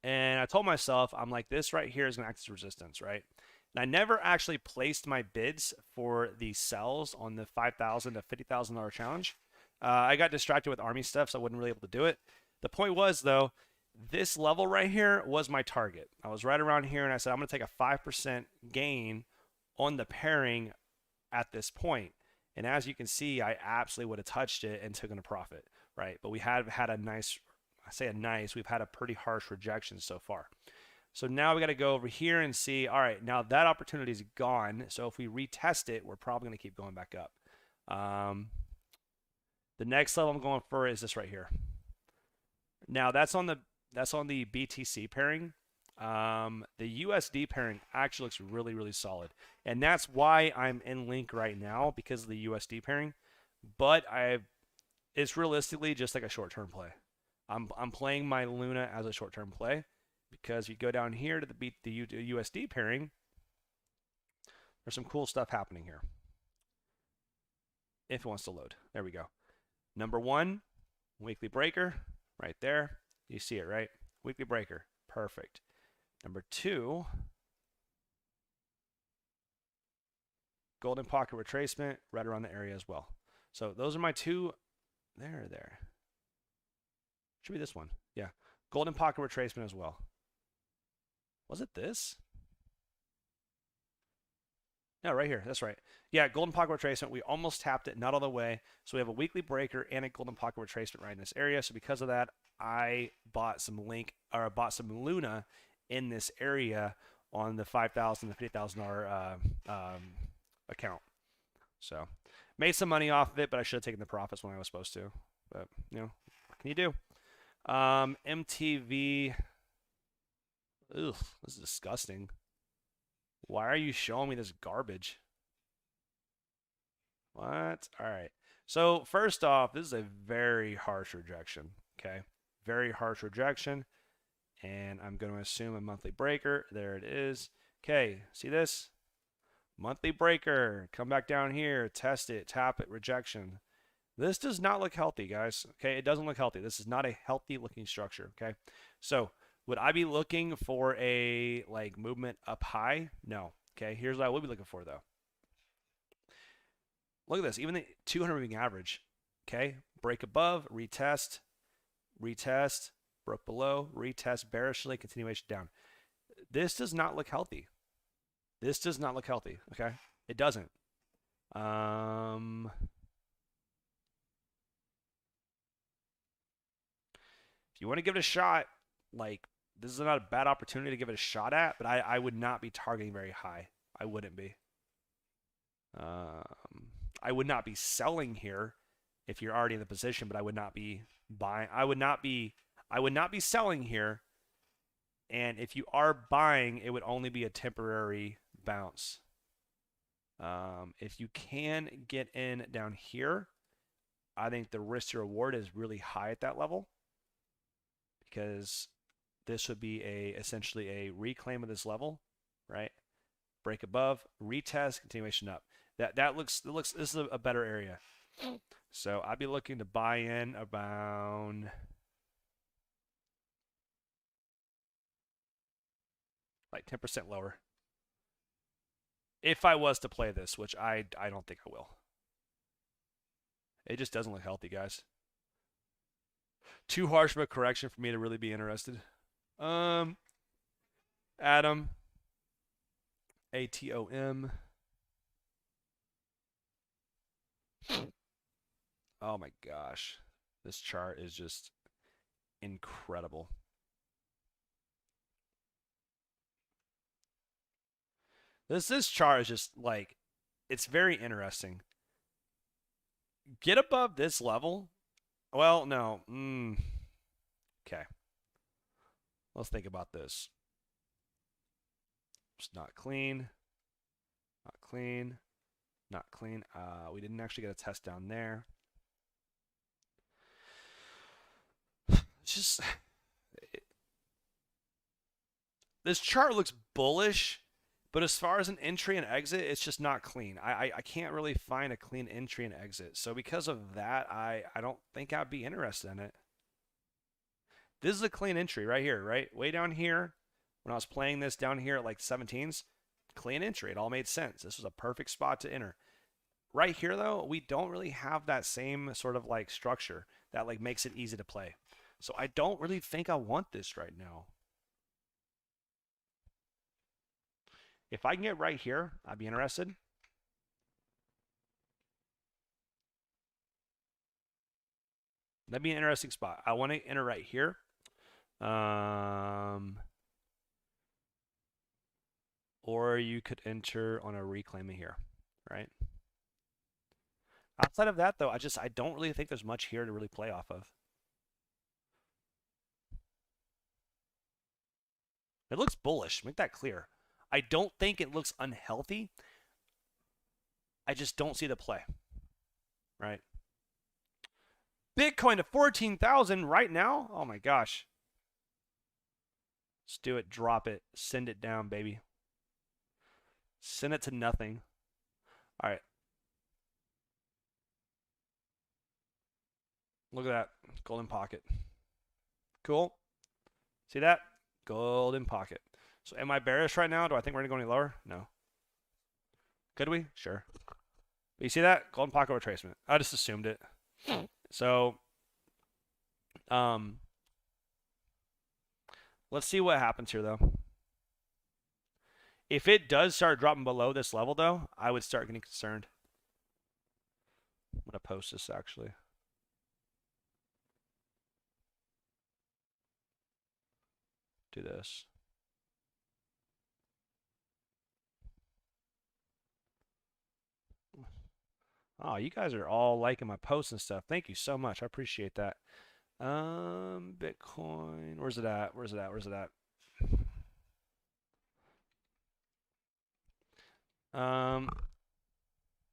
and I told myself, I'm like, this right here is gonna act as resistance, right? And I never actually placed my bids for the sells on the $5,000 to $50,000 challenge. I got distracted with army stuff, so I wasn't really able to do it. The point was though, this level right here was my target. I was right around here and I said, I'm gonna take a 5% gain on the pairing at this point. And as you can see, I absolutely would have touched it and taken a profit, right? But we have had a nice, I say a nice, we've had a pretty harsh rejection so far. So now we got to go over here and see, all right, now that opportunity is gone. So if we retest it, we're probably going to keep going back up. The next level I'm going for is this right here. Now that's on the BTC pairing. The USD pairing actually looks really, really solid. And that's why I'm in Link right now, because of the USD pairing. But it's realistically just like a short-term play. I'm playing my Luna as a short-term play, because you go down here to the USD pairing, there's some cool stuff happening here. If it wants to load. There we go. Number one, weekly breaker, right there. You see it, right? Weekly breaker. Perfect. Number two, golden pocket retracement right around the area as well. So those are my two. There. Should be this one. Yeah. Golden pocket retracement as well. Was it this? No, right here. That's right. Yeah, golden pocket retracement. We almost tapped it, not all the way. So we have a weekly breaker and a golden pocket retracement right in this area. So because of that, I bought some Luna in this area on the $5,000 to $50,000 account. So made some money off of it, but I should have taken the profits when I was supposed to. But you know, what can you do? MTV. Ugh, this is disgusting. Why are you showing me this garbage? What? All right. So first off, this is a very harsh rejection. Okay, very harsh rejection. And I'm going to assume a monthly breaker. There it is. Okay, see this? Monthly breaker. Come back down here, test it, tap it, rejection. This does not look healthy, guys. Okay, it doesn't look healthy. This is not a healthy looking structure. Okay, so would I be looking for a like movement up high? No. Okay, here's what I would be looking for though. Look at this, even the 200 moving average. Okay, break above, retest, retest, broke below, retest bearishly, continuation down. This does not look healthy. This does not look healthy. Okay, it doesn't. If you want to give it a shot, like this is not a bad opportunity to give it a shot at, but I would not be targeting very high. I wouldn't be. I would not be selling here if you're already in the position, but I would not be buying. I would not be selling here. And if you are buying, it would only be a temporary bounce. If you can get in down here, I think the risk to reward is really high at that level, because this would be essentially a reclaim of this level, right? Break above, retest, continuation up. That looks this is a better area. So I'd be looking to buy in around like 10% lower. If I was to play this, which I don't think I will. It just doesn't look healthy, guys. Too harsh of a correction for me to really be interested. Adam. ATOM. Oh my gosh. This chart is just incredible. This chart is just like, it's very interesting. Get above this level. Well, no. Okay. Let's think about this. It's not clean. Not clean. Not clean. We didn't actually get a test down there. It's just... this chart looks bullish, but as far as an entry and exit, it's just not clean. I can't really find a clean entry and exit. So because of that, I don't think I'd be interested in it. This is a clean entry right here, right? Way down here, when I was playing this down here at like 17s, clean entry. It all made sense. This was a perfect spot to enter. Right here, though, we don't really have that same sort of like structure that like makes it easy to play. So I don't really think I want this right now. If I can get right here, I'd be interested. That'd be an interesting spot. I want to enter right here. Or you could enter on a reclaiming here, right? Outside of that, though, I don't really think there's much here to really play off of. It looks bullish. Make that clear. I don't think it looks unhealthy. I just don't see the play, right? Bitcoin to 14,000 right now? Oh my gosh. Let's do it. Drop it. Send it down, baby. Send it to nothing. All right. Look at that. Golden pocket. Cool. See that? Golden pocket. So am I bearish right now? Do I think we're going to go any lower? No. Could we? Sure. But you see that? Golden pocket retracement. I just assumed it. So, let's see what happens here, though. If it does start dropping below this level, though, I would start getting concerned. I'm going to post this, actually. Do this. Oh, you guys are all liking my posts and stuff. Thank you so much. I appreciate that. Bitcoin. Where's it at? Where's it at? Where's it at?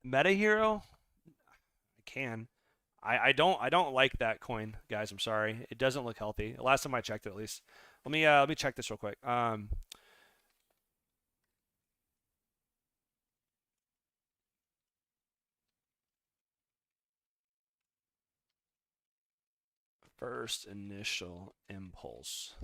Meta Hero. I can. I don't like that coin, guys. I'm sorry. It doesn't look healthy. Last time I checked it, at least. Let me check this real quick. First initial impulse.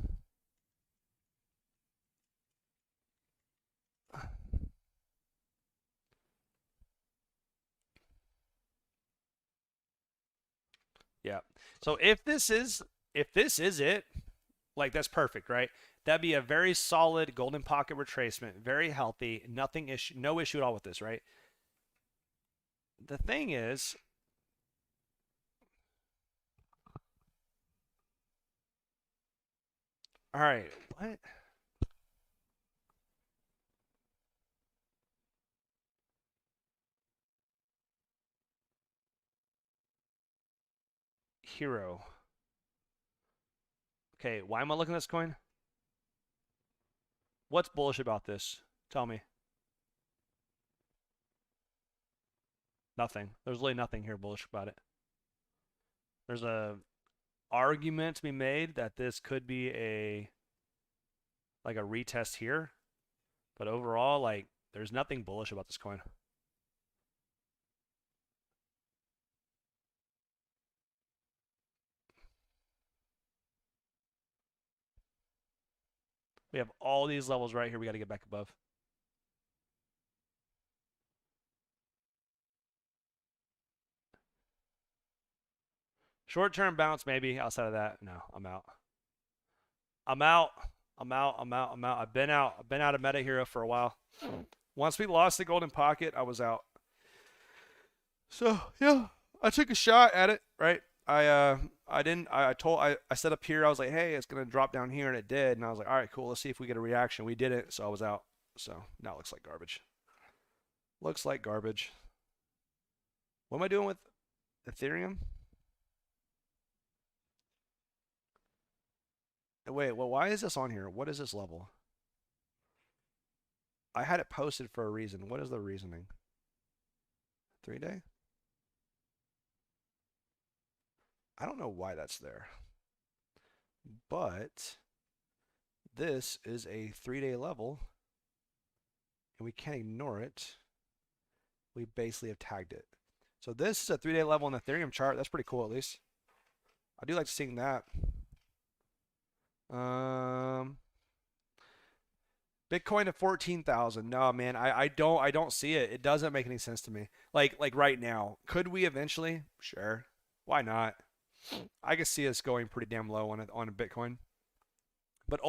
Yeah. So if this is it, like that's perfect, right? That'd be a very solid golden pocket retracement, very healthy, no issue at all with this, right? The thing is, all right, what? Hero. Okay, why am I looking at this coin? What's bullish about this? Tell me. Nothing. There's really nothing here bullish about it. There's a argument to be made that this could be like a retest here, but overall, like, there's nothing bullish about this coin. We have all these levels right here we got to get back above. Short-term bounce maybe. Outside of that, no, I'm out. I'm out. I'm out. I'm out. I'm out. I've been out. I've been out of Meta Hero for a while. Once we lost the golden pocket, I was out. So yeah, I took a shot at it. Right. I didn't. I set up here. I was like, hey, it's gonna drop down here, and it did. And I was like, all right, cool. Let's see if we get a reaction. We didn't, so I was out. So now it looks like garbage. Looks like garbage. What am I doing with Ethereum? Wait, well, why is this on here? What is this level? I had it posted for a reason. What is the reasoning? 3-day? I don't know why that's there. But this is a 3-day level, and we can't ignore it. We basically have tagged it. So this is a 3-day level in the Ethereum chart. That's pretty cool, at least. I do like seeing that. Bitcoin to 14,000. No, man, I don't see it. It doesn't make any sense to me. Like right now. Could we eventually? Sure. Why not? I can see us going pretty damn low on a Bitcoin. But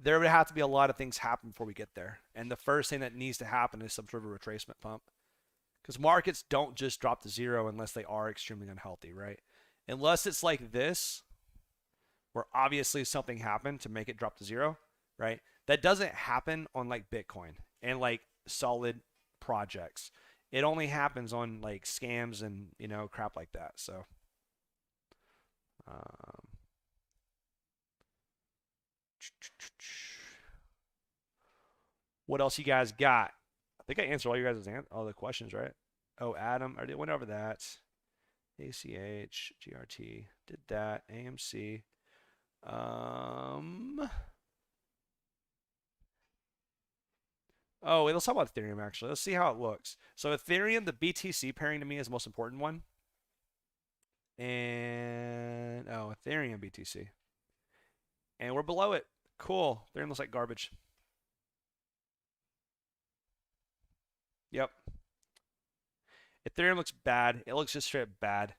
there would have to be a lot of things happen before we get there. And the first thing that needs to happen is some sort of a retracement pump. Because markets don't just drop to zero unless they are extremely unhealthy, right? Unless it's like this, where obviously something happened to make it drop to zero, right? That doesn't happen on like Bitcoin and like solid projects. It only happens on like scams and, you know, crap like that. So, what else you guys got? I think I answered all the questions, right? Oh, Adam, I went over that. ACH, GRT, did that. AMC. Oh, wait, let's talk about Ethereum, actually. Let's see how it looks. So Ethereum, the BTC pairing to me is the most important one. And, oh, Ethereum BTC. And we're below it. Cool. Ethereum looks like garbage. Yep. Ethereum looks bad. It looks just straight up bad.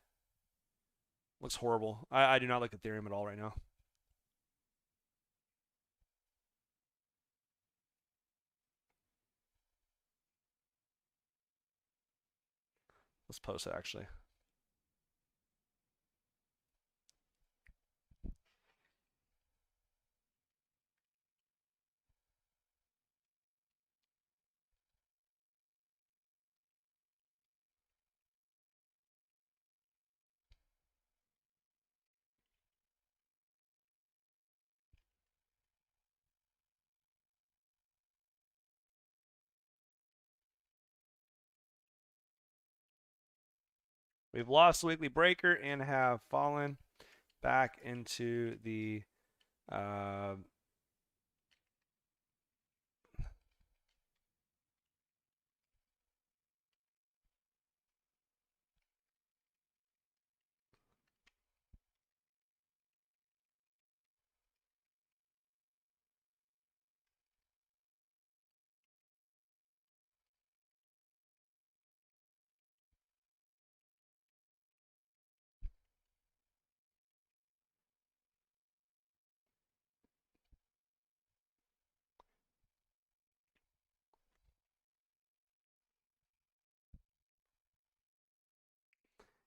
Looks horrible. I do not like Ethereum at all right now. Let's post it, actually. We've lost the weekly breaker and have fallen back into the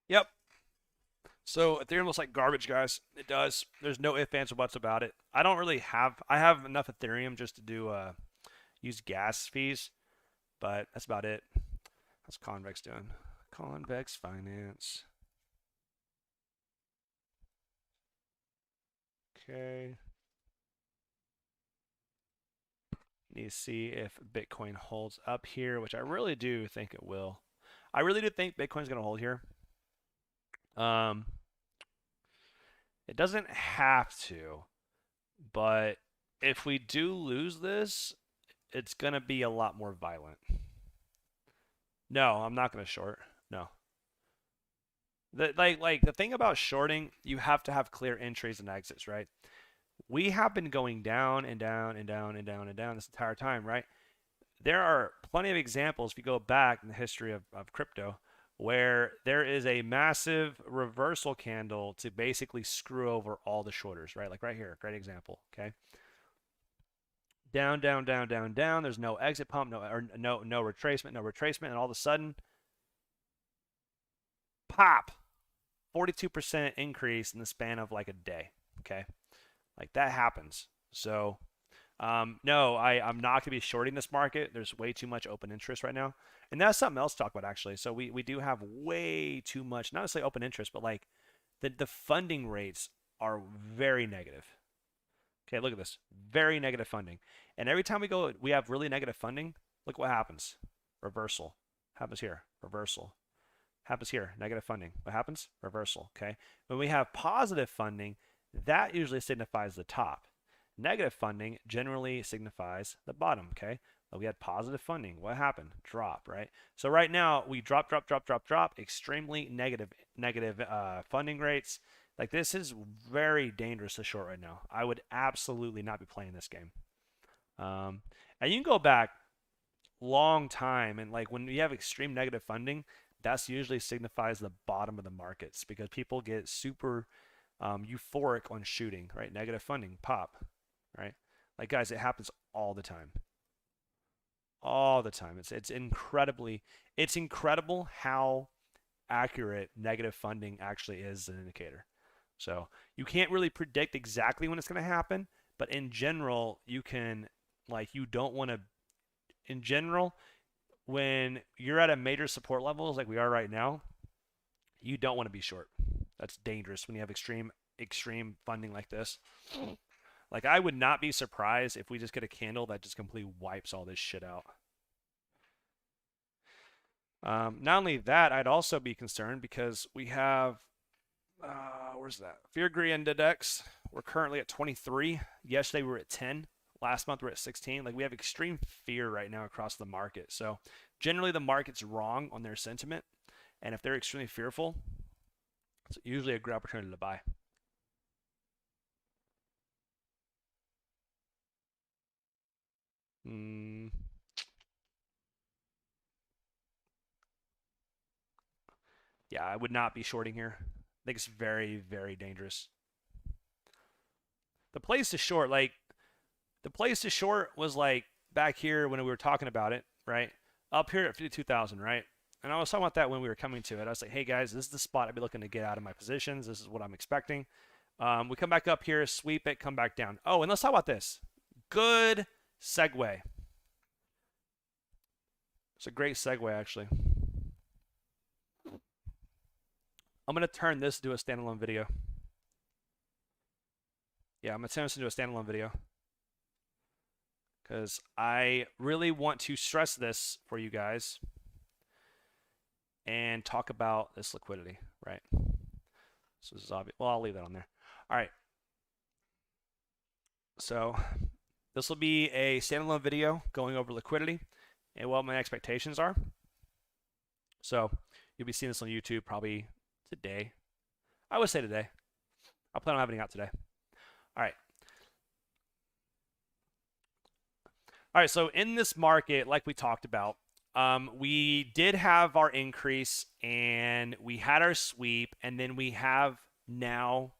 Yep. So Ethereum looks like garbage, guys. It does. There's no ifs, ands, or buts about it. I don't really have. I have enough Ethereum just to do use gas fees, but that's about it. How's Convex doing? Convex Finance. Okay. Need to see if Bitcoin holds up here, which I really do think it will. I really do think Bitcoin's going to hold here. It doesn't have to, but if we do lose this, it's going to be a lot more violent. No, I'm not going to short. No. The thing about shorting, you have to have clear entries and exits, right? we have been going down and down and down and down and down this entire time, right? There are plenty of examples, if you go back in the history of crypto, where there is a massive reversal candle to basically screw over all the shorters, right? Like right here, great example, okay? Down, down, down, down, down. There's no exit pump, no retracement, and all of a sudden, pop, 42% increase in the span of like a day, okay? Like that happens. So no, I'm not going to be shorting this market. There's way too much open interest right now. And that's something else to talk about, actually. So we do have way too much, not necessarily open interest, but like the funding rates are very negative. Okay, look at this. Very negative funding. And every time we have really negative funding, look what happens. Reversal. Happens here. Reversal. Happens here. Negative funding. What happens? Reversal. Okay. When we have positive funding, that usually signifies the top. Negative funding generally signifies the bottom, okay? But we had positive funding. What happened? Drop, right? So right now we drop, extremely negative funding rates. Like this is very dangerous to short right now. I would absolutely not be playing this game. And you can go back long time, and like when you have extreme negative funding, that's usually signifies the bottom of the markets because people get super euphoric on shooting, right? Negative funding, pop, right? Like guys, it happens all the time. All the time. It's incredible how accurate negative funding actually is an indicator. So you can't really predict exactly when it's going to happen, but in general, you can, like, you don't want to, in general, when you're at a major support levels like we are right now, you don't want to be short. That's dangerous when you have extreme funding like this. Like I would not be surprised if we just get a candle that just completely wipes all this shit out. Not only that, I'd also be concerned because we have where's that? Fear Greed Index. We're currently at 23. Yesterday we were at 10. Last month we're at 16. Like we have extreme fear right now across the market. So generally the market's wrong on their sentiment, and if they're extremely fearful, it's usually a good opportunity to buy. Yeah, I would not be shorting here. I think it's very, very dangerous. The place to short, like, the place to short was like back here when we were talking about it, right? Up here at 52,000, right? And I was talking about that when we were coming to it. I was like, hey guys, this is the spot I'd be looking to get out of my positions. This is what I'm expecting. We come back up here, sweep it, come back down. Oh, and let's talk about this. Good segue. It's a great segue, actually. I'm going to turn this into a standalone video. Yeah, I'm going to turn this into a standalone video because I really want to stress this for you guys and talk about this liquidity, right? So this is obvious. Well, I'll leave that on there. All right. So this will be a standalone video going over liquidity and what my expectations are. So you'll be seeing this on YouTube probably today. I would say today. I'll plan on having it out today. All right. All right, so in this market, like we talked about, we did have our increase and we had our sweep, and then we have now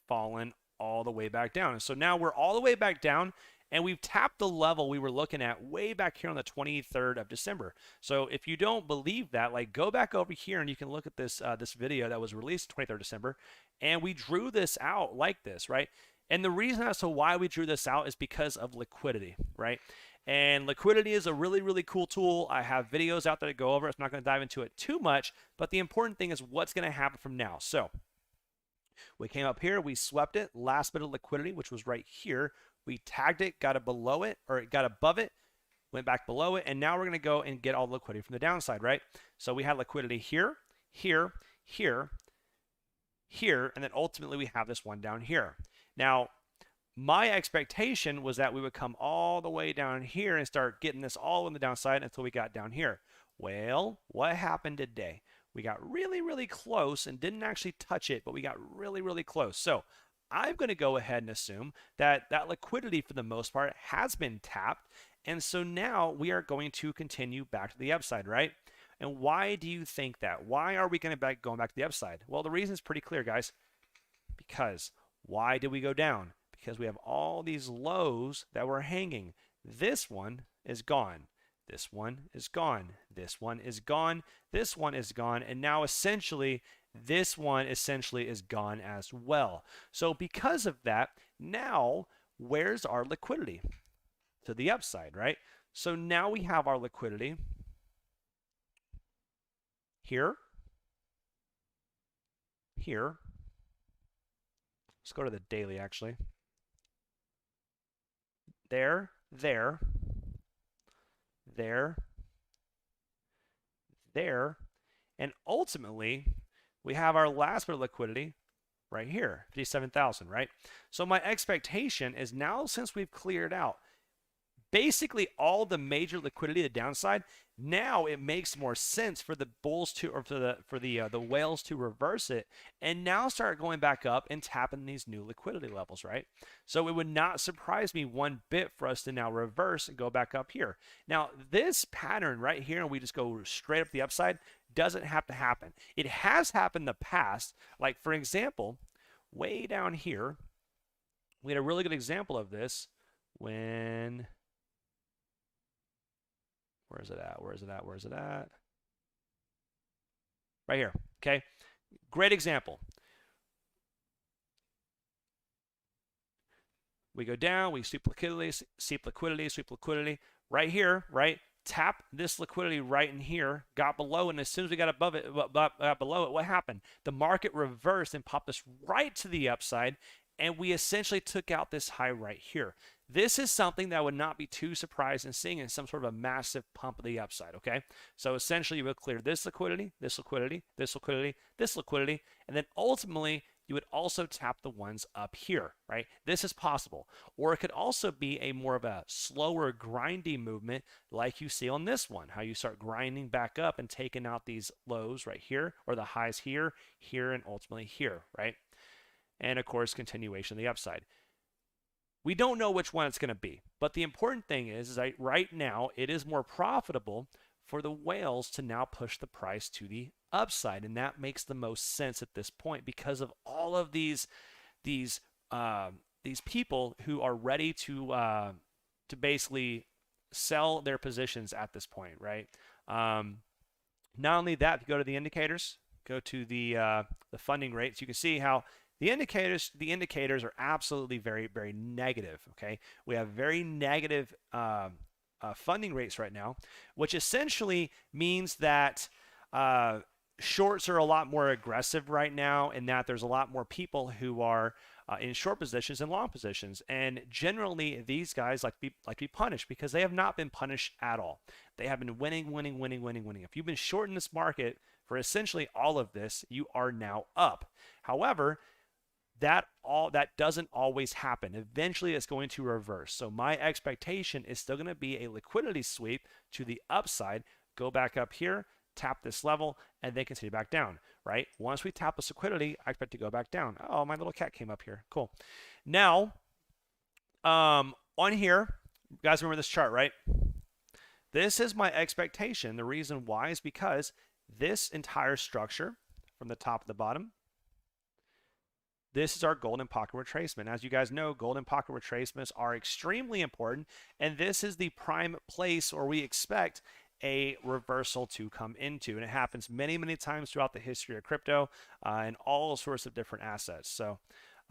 fallen all the way back down. And so now we're all the way back down, and we've tapped the level we were looking at way back here on the 23rd of December. So if you don't believe that, like, go back over here and you can look at this this video that was released 23rd December, and we drew this out like this, right? And the reason as to why we drew this out is because of liquidity, right? And liquidity is a really, really cool tool. I have videos out there to go over. I'm not going to dive into it too much, but the important thing is what's going to happen from now. So we came up here, we swept it, last bit of liquidity, which was right here. We tagged it, got it below it, or it got above it, went back below it, and now we're going to go and get all the liquidity from the downside, right? So we had liquidity here, here, here, here, and then ultimately we have this one down here. Now, my expectation was that we would come all the way down here and start getting this all on the downside until we got down here. Well, what happened today? We got really, really close and didn't actually touch it, but we got really, really close. So I'm going to go ahead and assume that that liquidity for the most part has been tapped. And so now we are going to continue back to the upside, right? And why do you think that? Why are we going to going back to the upside? Well, the reason is pretty clear, guys. Because why did we go down? Because we have all these lows that were hanging. This one is gone. This one is gone. This one is gone. This one is gone. And now essentially, this one essentially is gone as well. So because of that, now where's our liquidity? To the upside, right? So now we have our liquidity here, here. Let's go to the daily actually. There, there, there, there, and ultimately we have our last bit of liquidity right here, 57,000, right? So my expectation is now, since we've cleared out basically all the major liquidity to the downside, now it makes more sense for the bulls to, or for the whales to reverse it and now start going back up and tapping these new liquidity levels, right? So it would not surprise me one bit for us to now reverse and go back up here. Now this pattern right here, and we just go straight up the upside, doesn't have to happen. It has happened in the past. Like for example, way down here, we had a really good example of this when, where is it at? Where is it at? Where is it at? Right here. Okay. Great example. We go down, we sweep liquidity, sweep liquidity, sweep liquidity. Right here, right? Tap this liquidity right in here, got below, and as soon as we got above it, below it, what happened? The market reversed and popped us right to the upside, and we essentially took out this high right here. This is something that I would not be too surprised in seeing in some sort of a massive pump of the upside, okay? So essentially you would clear this liquidity, this liquidity, this liquidity, this liquidity, and then ultimately you would also tap the ones up here, right? This is possible. Or it could also be a more of a slower grindy movement like you see on this one, how you start grinding back up and taking out these lows right here, or the highs here, here, and ultimately here, right? And of course, continuation of the upside. We don't know which one it's going to be, but the important thing is that right now it is more profitable for the whales to now push the price to the upside, and that makes the most sense at this point because of all of these people who are ready to basically sell their positions at this point, right? Not only that, if you go to the indicators, go to the funding rates, you can see how the indicators are absolutely very, very negative, okay? We have very negative funding rates right now, which essentially means that shorts are a lot more aggressive right now, and that there's a lot more people who are in short positions and long positions. And generally, these guys like to be punished because they have not been punished at all. They have been winning. If you've been short in this market for essentially all of this, you are now up. However, that doesn't always happen. Eventually it's going to reverse. So my expectation is still going to be a liquidity sweep to the upside, go back up here, tap this level, and then continue back down, right? Once we tap this liquidity, I expect to go back down. Oh, my little cat came up here. Cool. Now, on here, you guys remember this chart, right? This is my expectation. The reason why is because this entire structure from the top to the bottom, this is our golden pocket retracement. As you guys know, golden pocket retracements are extremely important, and this is the prime place where we expect a reversal to come into. And it happens many, many times throughout the history of crypto and all sorts of different assets. So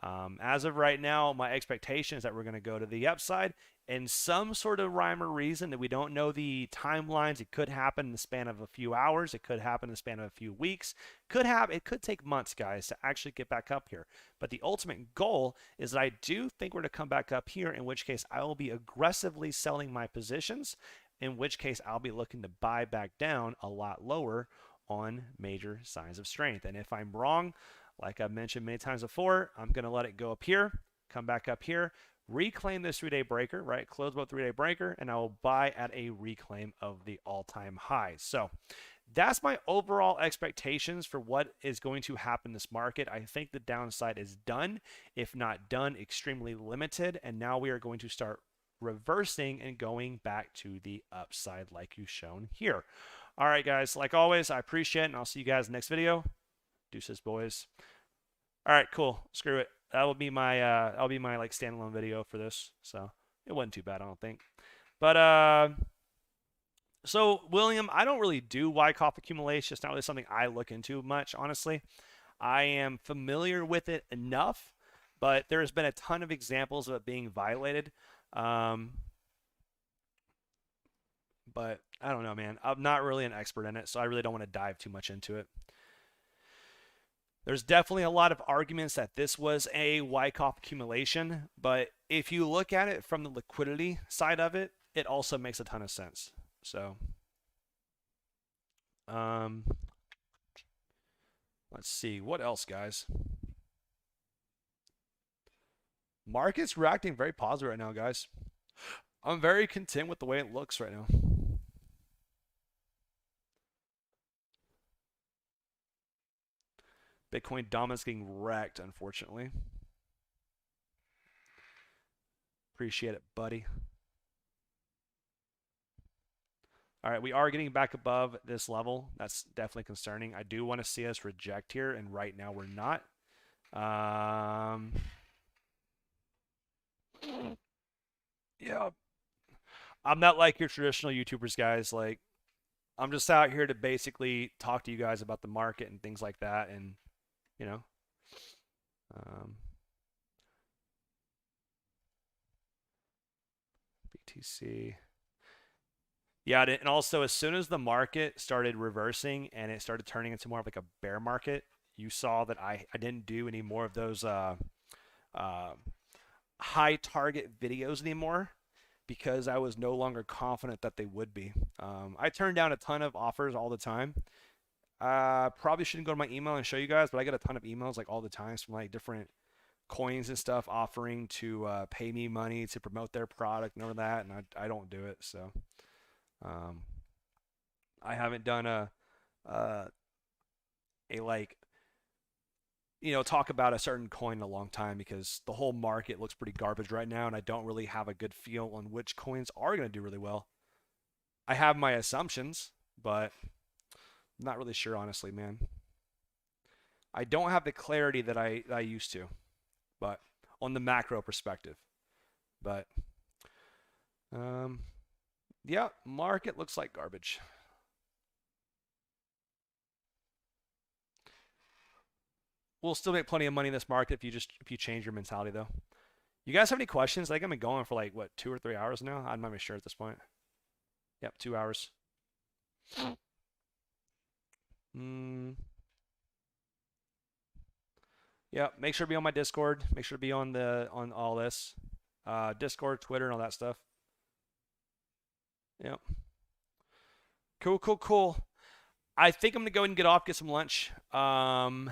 as of right now, my expectation is that we're going to go to the upside in some sort of rhyme or reason that we don't know the timelines. It could happen in the span of a few hours. It could happen in the span of a few weeks. It could take months, guys, to actually get back up here. But the ultimate goal is that I do think we're going to come back up here, in which case I will be aggressively selling my positions, in which case I'll be looking to buy back down a lot lower on major signs of strength. And if I'm wrong, like I've mentioned many times before, I'm going to let it go up here, come back up here, reclaim this 3-day breaker, right? Close about 3-day breaker, and I will buy at a reclaim of the all-time high. So that's my overall expectations for what is going to happen in this market. I think the downside is done, if not done, extremely limited. And now we are going to start reversing and going back to the upside like you've shown here. All right, guys, like always, I appreciate it, and I'll see you guys in the next video. Deuces, boys. All right, cool. Screw it. That'll be my like standalone video for this. So it wasn't too bad, I don't think. But so William, I don't really do Wyckoff accumulation. It's not really something I look into much, honestly. I am familiar with it enough, but there has been a ton of examples of it being violated. But I don't know, man. I'm not really an expert in it, so I really don't want to dive too much into it. There's definitely a lot of arguments that this was a Wyckoff accumulation, but if you look at it from the liquidity side of it, it also makes a ton of sense. So, let's see. What else, guys? Market's reacting very positive right now, guys. I'm very content with the way it looks right now. Bitcoin dominance getting wrecked, unfortunately. Appreciate it, buddy. All right, we are getting back above this level. That's definitely concerning. I do want to see us reject here, and right now we're not. Yeah. I'm not like your traditional YouTubers, guys. Like, I'm just out here to basically talk to you guys about the market and things like that, and you know. BTC. Yeah, and also as soon as the market started reversing and it started turning into more of like a bear market, you saw that I didn't do any more of those high target videos anymore because I was no longer confident that they would be. I turned down a ton of offers all the time. Probably shouldn't go to my email and show you guys, but I get a ton of emails like all the time from like different coins and stuff offering to pay me money to promote their product and all that, and I don't do it. So I haven't done a like, you know, talk about a certain coin in a long time because the whole market looks pretty garbage right now, and I don't really have a good feel on which coins are going to do really well. I have my assumptions, but I'm not really sure, honestly, man. I don't have the clarity that I used to, but on the macro perspective. But yeah, market looks like garbage. We'll still make plenty of money in this market if you change your mentality, though. You guys have any questions? I think I've been going for like what 2 or 3 hours now. I'm not even sure at this point. Yep, 2 hours. Yeah, make sure to be on my Discord. Make sure to be on all this, Discord, Twitter, and all that stuff. Yep. Cool, cool, cool. I think I'm gonna go ahead and get off, get some lunch. Yeah,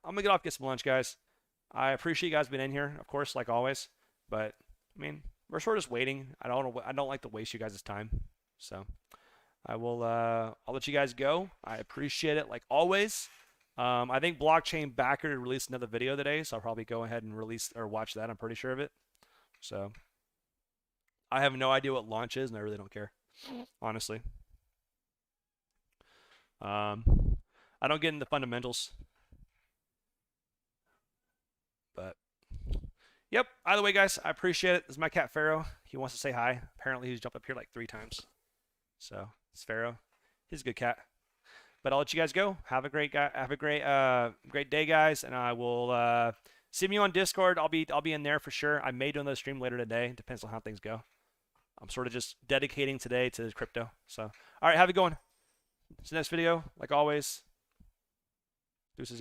I'm gonna get off, get some lunch, guys. I appreciate you guys being in here, of course, like always. But I mean, we're sort of just waiting. I don't like to waste you guys' time, so I'll let you guys go. I appreciate it, like always. I think Blockchain Backer released another video today, so I'll probably go ahead and release or watch that. I'm pretty sure of it. So I have no idea what launch is, and I really don't care, honestly. I don't get into fundamentals. But yep, either way, guys, I appreciate it. This is my cat Pharaoh. He wants to say hi. Apparently he's jumped up here like 3 times. So it's Pharaoh. He's a good cat. But I'll let you guys go. Have a great great day, guys, and I will see me on Discord. I'll be in there for sure. I may do another stream later today. Depends on how things go. I'm sort of just dedicating today to crypto. So all right, have a good one. See you next video. Like always. Deuces.